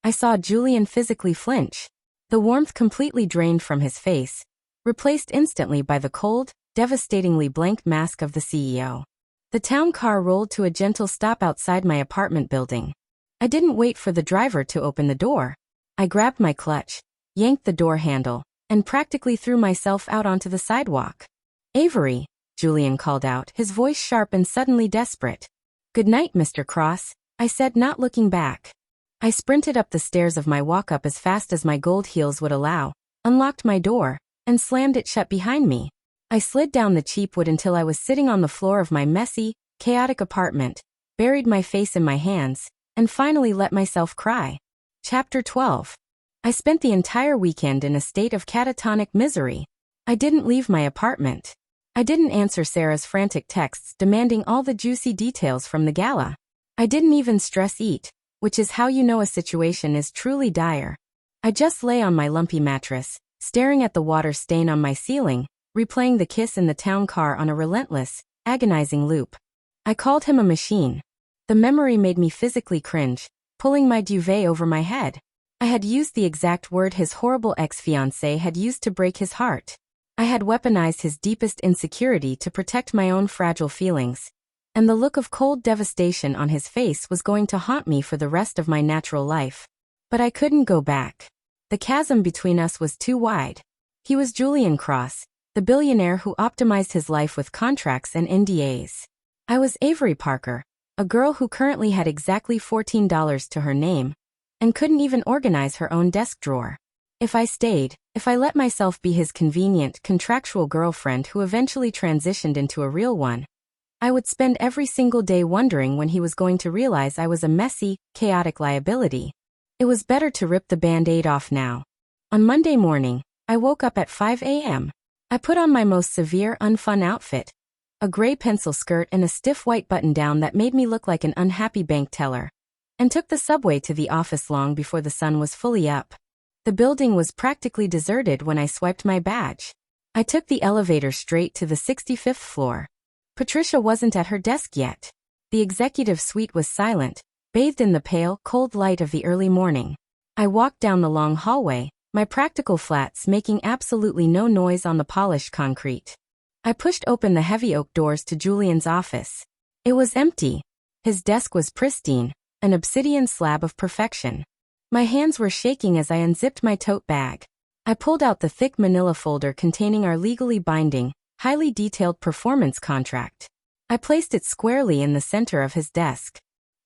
S1: I saw Julian physically flinch. The warmth completely drained from his face, replaced instantly by the cold, devastatingly blank mask of the CEO. The town car rolled to a gentle stop outside my apartment building. I didn't wait for the driver to open the door. I grabbed my clutch, yanked the door handle, and practically threw myself out onto the sidewalk. Avery, Julian called out, his voice sharp and suddenly desperate. Good night, Mr. Cross, I said, not looking back. I sprinted up the stairs of my walk-up as fast as my gold heels would allow, unlocked my door, and slammed it shut behind me. I slid down the cheap wood until I was sitting on the floor of my messy, chaotic apartment, buried my face in my hands, and finally let myself cry. Chapter 12. I spent the entire weekend in a state of catatonic misery. I didn't leave my apartment. I didn't answer Sarah's frantic texts demanding all the juicy details from the gala. I didn't even stress eat, which is how you know a situation is truly dire. I just lay on my lumpy mattress, staring at the water stain on my ceiling, replaying the kiss in the town car on a relentless, agonizing loop. I called him a machine. The memory made me physically cringe, pulling my duvet over my head. I had used the exact word his horrible ex-fiancé had used to break his heart. I had weaponized his deepest insecurity to protect my own fragile feelings. And the look of cold devastation on his face was going to haunt me for the rest of my natural life. But I couldn't go back. The chasm between us was too wide. He was Julian Cross, the billionaire who optimized his life with contracts and NDAs. I was Avery Parker, a girl who currently had exactly $14 to her name, and couldn't even organize her own desk drawer. If I stayed, if I let myself be his convenient, contractual girlfriend who eventually transitioned into a real one, I would spend every single day wondering when he was going to realize I was a messy, chaotic liability. It was better to rip the Band-Aid off now. On Monday morning, I woke up at 5 a.m. I put on my most severe, unfun outfit, a gray pencil skirt and a stiff white button-down that made me look like an unhappy bank teller, and took the subway to the office long before the sun was fully up. The building was practically deserted when I swiped my badge. I took the elevator straight to the 65th floor. Patricia wasn't at her desk yet. The executive suite was silent, bathed in the pale, cold light of the early morning. I walked down the long hallway, my practical flats making absolutely no noise on the polished concrete. I pushed open the heavy oak doors to Julian's office. It was empty. His desk was pristine, an obsidian slab of perfection. My hands were shaking as I unzipped my tote bag. I pulled out the thick manila folder containing our legally binding, highly detailed performance contract. I placed it squarely in the center of his desk.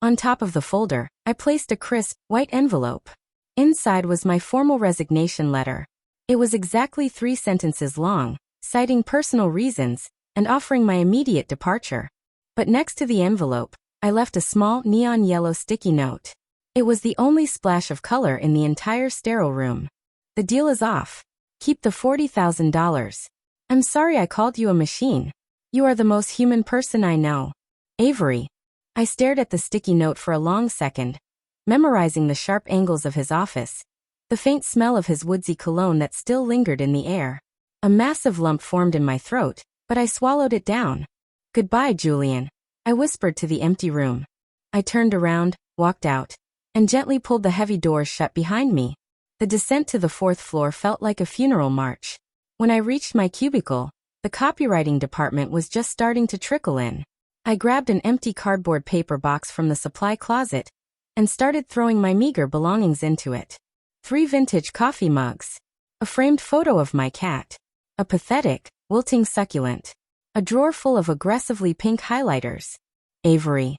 S1: On top of the folder, I placed a crisp, white envelope. Inside was my formal resignation letter. It was exactly 3 sentences long, citing personal reasons, and offering my immediate departure. But next to the envelope, I left a small neon yellow sticky note. It was the only splash of color in the entire sterile room. The deal is off. Keep the $40,000. I'm sorry I called you a machine. You are the most human person I know. Avery. I stared at the sticky note for a long second, memorizing the sharp angles of his office, the faint smell of his woodsy cologne that still lingered in the air. A massive lump formed in my throat, but I swallowed it down. Goodbye, Julian, I whispered to the empty room. I turned around, walked out, and gently pulled the heavy doors shut behind me. The descent to the 4th floor felt like a funeral march. When I reached my cubicle, the copywriting department was just starting to trickle in. I grabbed an empty cardboard paper box from the supply closet and started throwing my meager belongings into it. 3 vintage coffee mugs, a framed photo of my cat, a pathetic, wilting succulent, a drawer full of aggressively pink highlighters. Avery.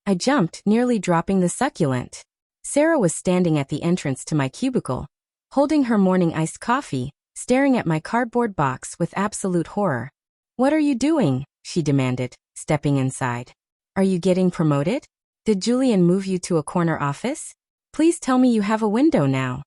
S1: I jumped, nearly dropping the succulent. Sarah was standing at the entrance to my cubicle, holding her morning iced coffee, staring at my cardboard box with absolute horror. "What are you doing?" she demanded, stepping inside. "Are you getting promoted? Did Julian move you to a corner office? Please tell me you have a window now."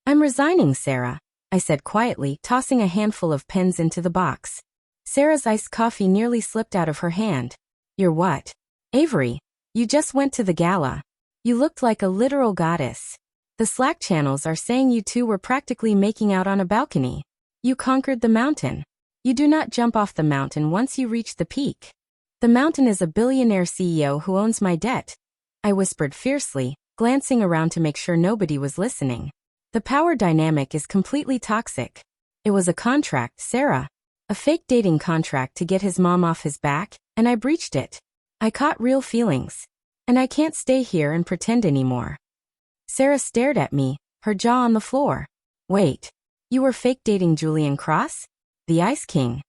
S1: "I'm resigning, Sarah," I said quietly, tossing a handful of pens into the box. Sarah's iced coffee nearly slipped out of her hand. "You're what?" "Avery, you just went to the gala. You looked like a literal goddess. The Slack channels are saying you two were practically making out on a balcony. You conquered the mountain. You do not jump off the mountain once you reach the peak. The mountain is a billionaire CEO who owns my debt," I whispered fiercely, glancing around to make sure nobody was listening. "The power dynamic is completely toxic. It was a contract, Sarah. A fake dating contract to get his mom off his back, and I breached it. I caught real feelings. And I can't stay here and pretend anymore." Sarah stared at me, her jaw on the floor. "Wait. You were fake dating Julian Cross? The Ice King?"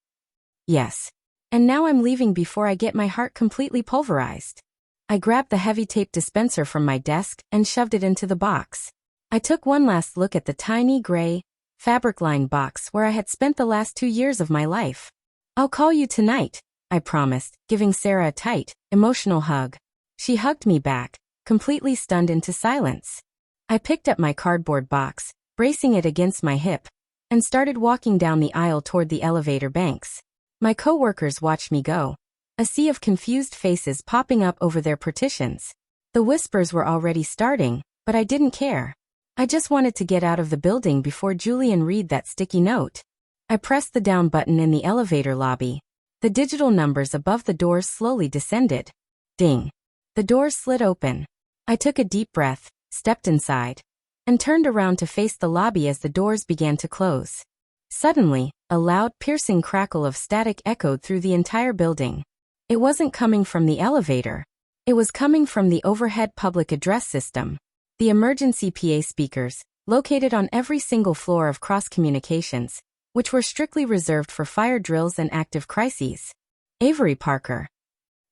S1: "Yes. And now I'm leaving before I get my heart completely pulverized." I grabbed the heavy tape dispenser from my desk and shoved it into the box. I took one last look at the tiny gray, fabric-lined box where I had spent the last 2 years of my life. "I'll call you tonight," I promised, giving Sarah a tight, emotional hug. She hugged me back, completely stunned into silence. I picked up my cardboard box, bracing it against my hip, and started walking down the aisle toward the elevator banks. My coworkers watched me go, a sea of confused faces popping up over their partitions. The whispers were already starting, but I didn't care. I just wanted to get out of the building before Julian read that sticky note. I pressed the down button in the elevator lobby. The digital numbers above the doors slowly descended. Ding. The doors slid open. I took a deep breath, stepped inside, and turned around to face the lobby as the doors began to close. Suddenly, a loud, piercing crackle of static echoed through the entire building. It wasn't coming from the elevator. It was coming from the overhead public address system. The emergency PA speakers, located on every single floor of Cross Communications, which were strictly reserved for fire drills and active crises. "Avery Parker."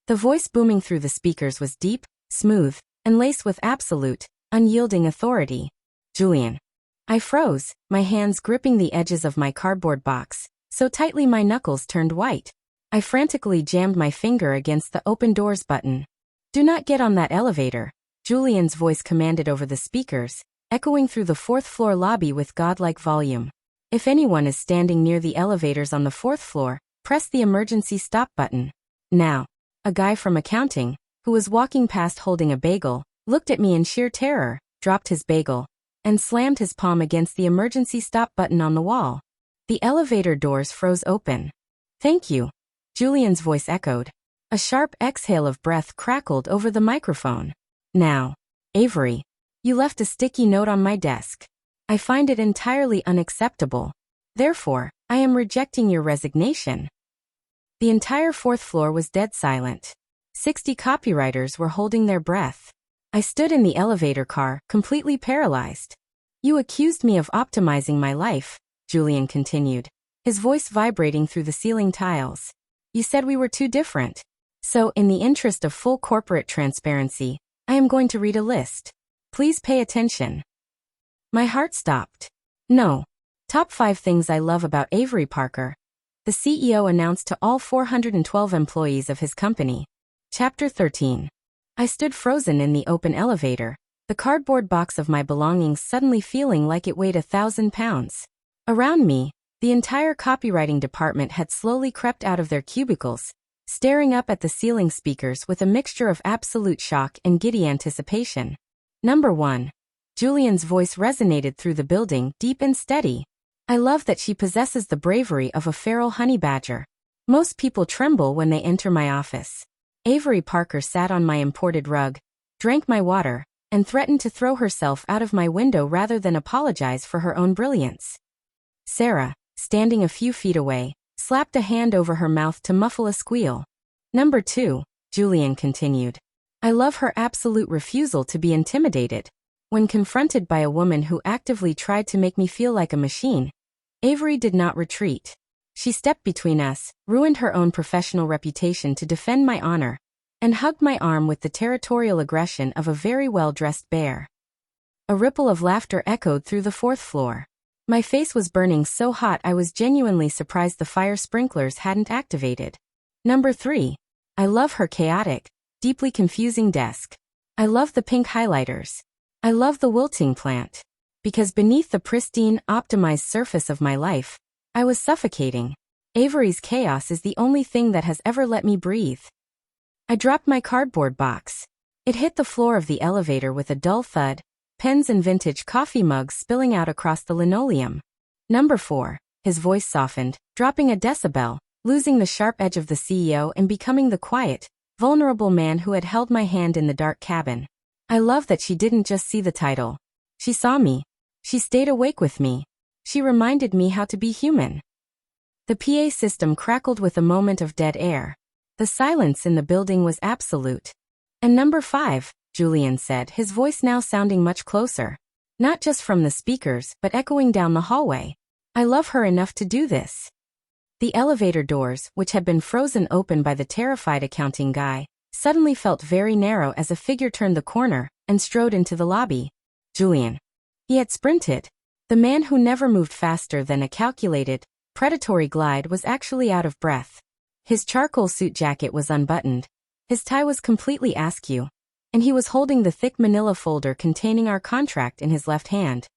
S1: The voice booming through the speakers was deep, smooth, and laced with absolute, unyielding authority. "Julian." I froze, my hands gripping the edges of my cardboard box, so tightly my knuckles turned white. I frantically jammed my finger against the open doors button. "Do not get on that elevator," Julian's voice commanded over the speakers, echoing through the 4th floor lobby with godlike volume. "If anyone is standing near the elevators on the 4th floor, press the emergency stop button. Now." A guy from accounting, who was walking past holding a bagel, looked at me in sheer terror, dropped his bagel, and slammed his palm against the emergency stop button on the wall. The elevator doors froze open. "Thank you," Julian's voice echoed. A sharp exhale of breath crackled over the microphone. "Now, Avery, you left a sticky note on my desk. I find it entirely unacceptable. Therefore, I am rejecting your resignation." The entire 4th floor was dead silent. 60 copywriters were holding their breath. I stood in the elevator car, completely paralyzed. "You accused me of optimizing my life," Julian continued, his voice vibrating through the ceiling tiles. "You said we were too different. So, in the interest of full corporate transparency, I am going to read a list. Please pay attention." My heart stopped. "No. Top 5 things I love about Avery Parker," the CEO announced to all 412 employees of his company. Chapter 13. I stood frozen in the open elevator, the cardboard box of my belongings suddenly feeling like it weighed 1,000 pounds. Around me, the entire copywriting department had slowly crept out of their cubicles, staring up at the ceiling speakers with a mixture of absolute shock and giddy anticipation. Number 1. Julian's voice resonated through the building, deep and steady. "I love that she possesses the bravery of a feral honey badger. Most people tremble when they enter my office. Avery Parker sat on my imported rug, drank my water, and threatened to throw herself out of my window rather than apologize for her own brilliance. Sarah, standing a few feet away, slapped a hand over her mouth to muffle a squeal. Number 2, Julian continued. I love her absolute refusal to be intimidated. When confronted by a woman who actively tried to make me feel like a machine, Avery did not retreat. She stepped between us, ruined her own professional reputation to defend my honor, and hugged my arm with the territorial aggression of a very well-dressed bear. A ripple of laughter echoed through the 4th floor. My face was burning so hot I was genuinely surprised the fire sprinklers hadn't activated. Number 3. I love her chaotic, deeply confusing desk. I love the pink highlighters. I love the wilting plant. Because beneath the pristine, optimized surface of my life, I was suffocating. Avery's chaos is the only thing that has ever let me breathe. I dropped my cardboard box. It hit the floor of the elevator with a dull thud, pens and vintage coffee mugs spilling out across the linoleum. Number 4. His voice softened, dropping a decibel, losing the sharp edge of the CEO and becoming the quiet, vulnerable man who had held my hand in the dark cabin. I love that she didn't just see the title. She saw me. She stayed awake with me. She reminded me how to be human. The PA system crackled with a moment of dead air. The silence in the building was absolute. And number 5, Julian said, his voice now sounding much closer. Not just from the speakers, but echoing down the hallway. I love her enough to do this. The elevator doors, which had been frozen open by the terrified accounting guy, suddenly felt very narrow as a figure turned the corner and strode into the lobby. Julian. He had sprinted. The man who never moved faster than a calculated, predatory glide was actually out of breath. His charcoal suit jacket was unbuttoned. His tie was completely askew. And he was holding the thick manila folder containing our contract in his left hand.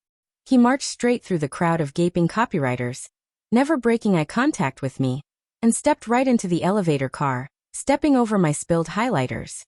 S1: He marched straight through the crowd of gaping copywriters, never breaking eye contact with me, and stepped right into the elevator car, stepping over my spilled highlighters.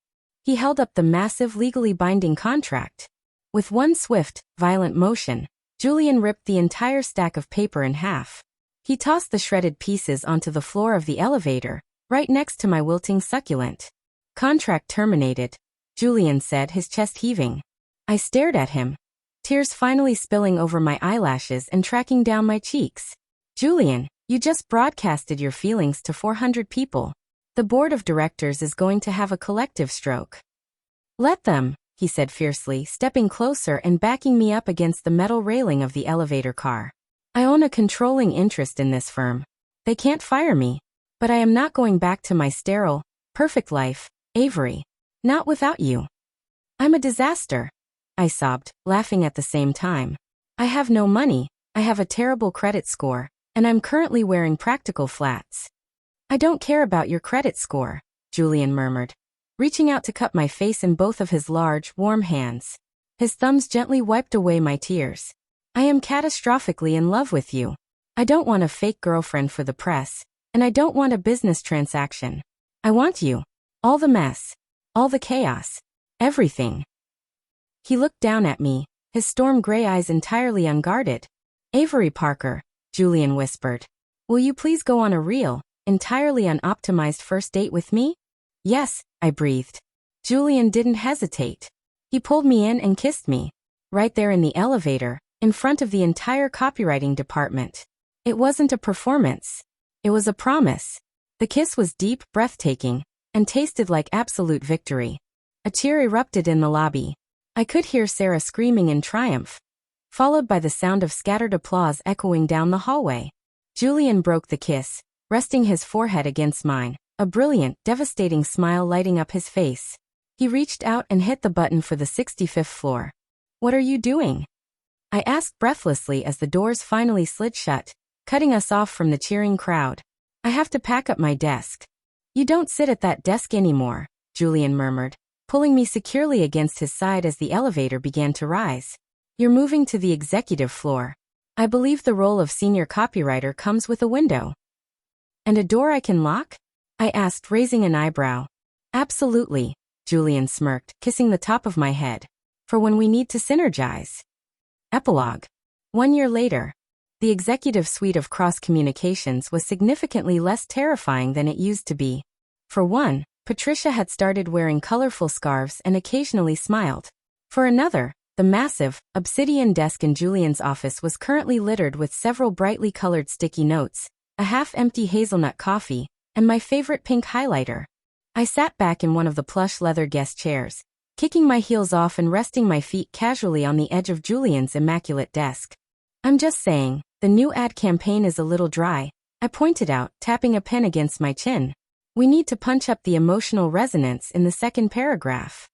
S1: He held up the massive legally binding contract. With one swift, violent motion, Julian ripped the entire stack of paper in half. He tossed the shredded pieces onto the floor of the elevator, right next to my wilting succulent. Contract terminated, Julian said, his chest heaving. I stared at him, tears finally spilling over my eyelashes and tracking down my cheeks. Julian, you just broadcasted your feelings to 400 people. The board of directors is going to have a collective stroke. Let them, he said fiercely, stepping closer and backing me up against the metal railing of the elevator car. I own a controlling interest in this firm. They can't fire me. But I am not going back to my sterile, perfect life, Avery. Not without you. I'm a disaster, I sobbed, laughing at the same time. I have no money, I have a terrible credit score, and I'm currently wearing practical flats. I don't care about your credit score, Julian murmured, reaching out to cup my face in both of his large, warm hands. His thumbs gently wiped away my tears. I am catastrophically in love with you. I don't want a fake girlfriend for the press, and I don't want a business transaction. I want you. All the mess. All the chaos. Everything. He looked down at me, his storm gray eyes entirely unguarded. Avery Parker, Julian whispered. Will you please go on a real, entirely unoptimized first date with me? Yes, I breathed. Julian didn't hesitate. He pulled me in and kissed me. Right there in the elevator, in front of the entire copywriting department. It wasn't a performance. It was a promise. The kiss was deep, breathtaking, and tasted like absolute victory. A cheer erupted in the lobby. I could hear Sarah screaming in triumph, followed by the sound of scattered applause echoing down the hallway. Julian broke the kiss, resting his forehead against mine, a brilliant, devastating smile lighting up his face. He reached out and hit the button for the 65th floor. What are you doing? I asked breathlessly as the doors finally slid shut, cutting us off from the cheering crowd. I have to pack up my desk. You don't sit at that desk anymore, Julian murmured, pulling me securely against his side as the elevator began to rise. You're moving to the executive floor. I believe the role of senior copywriter comes with a window. And a door I can lock? I asked, raising an eyebrow. Absolutely, Julian smirked, kissing the top of my head. For when we need to synergize. Epilogue. 1 year later. The executive suite of Cross Communications was significantly less terrifying than it used to be. For one, Patricia had started wearing colorful scarves and occasionally smiled. For another, the massive, obsidian desk in Julian's office was currently littered with several brightly colored sticky notes, a half-empty hazelnut coffee, and my favorite pink highlighter. I sat back in one of the plush leather guest chairs, kicking my heels off and resting my feet casually on the edge of Julian's immaculate desk. "I'm just saying, the new ad campaign is a little dry," I pointed out, tapping a pen against my chin. "We need to punch up the emotional resonance in the second paragraph."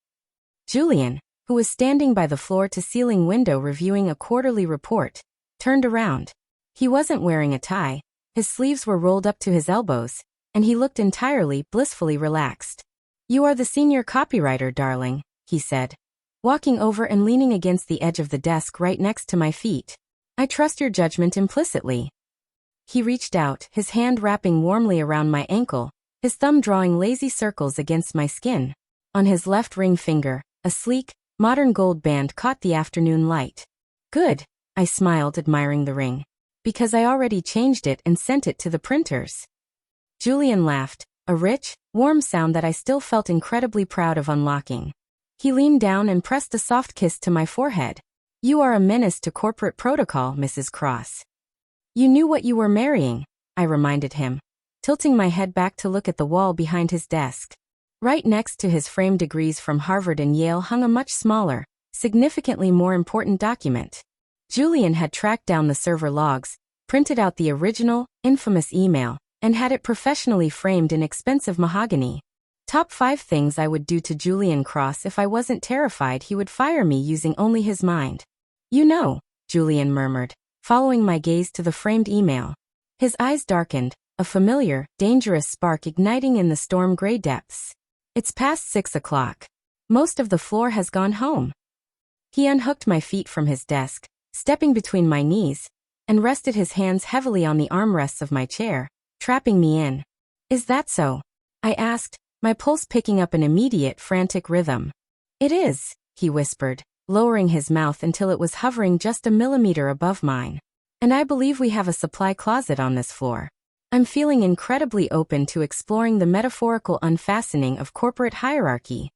S1: Julian, who was standing by the floor-to-ceiling window reviewing a quarterly report, turned around. He wasn't wearing a tie, his sleeves were rolled up to his elbows, and he looked entirely, blissfully relaxed. "You are the senior copywriter, darling," he said, walking over and leaning against the edge of the desk right next to my feet. "I trust your judgment implicitly." He reached out, his hand wrapping warmly around my ankle, his thumb drawing lazy circles against my skin. On his left ring finger, a sleek, modern gold band caught the afternoon light. "Good," I smiled, admiring the ring. "Because I already changed it and sent it to the printers." Julian laughed, a rich, warm sound that I still felt incredibly proud of unlocking. He leaned down and pressed a soft kiss to my forehead. "You are a menace to corporate protocol, Mrs. Cross." "You knew what you were marrying," I reminded him, tilting my head back to look at the wall behind his desk. Right next to his framed degrees from Harvard and Yale hung a much smaller, significantly more important document. Julian had tracked down the server logs, printed out the original, infamous email, and had it professionally framed in expensive mahogany. Top 5 things I would do to Julian Cross if I wasn't terrified he would fire me using only his mind. "You know," Julian murmured, following my gaze to the framed email. His eyes darkened, a familiar, dangerous spark igniting in the storm gray depths. "It's past 6 o'clock. Most of the floor has gone home." He unhooked my feet from his desk, stepping between my knees, and rested his hands heavily on the armrests of my chair, trapping me in. "Is that so?" I asked, my pulse picking up an immediate, frantic rhythm. "It is," he whispered, lowering his mouth until it was hovering just a millimeter above mine. "And I believe we have a supply closet on this floor." I'm feeling incredibly open to exploring the metaphorical unfastening of corporate hierarchy.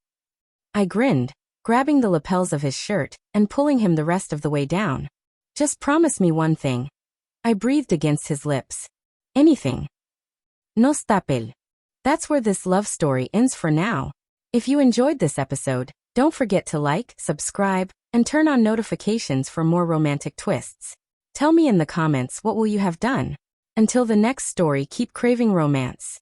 S1: I grinned, grabbing the lapels of his shirt and pulling him the rest of the way down. "Just promise me one thing." I breathed against his lips. "Anything." "No stapel." That's where this love story ends for now. If you enjoyed this episode, don't forget to like, subscribe, and turn on notifications for more romantic twists. Tell me in the comments what will you have done. Until the next story, keep craving romance.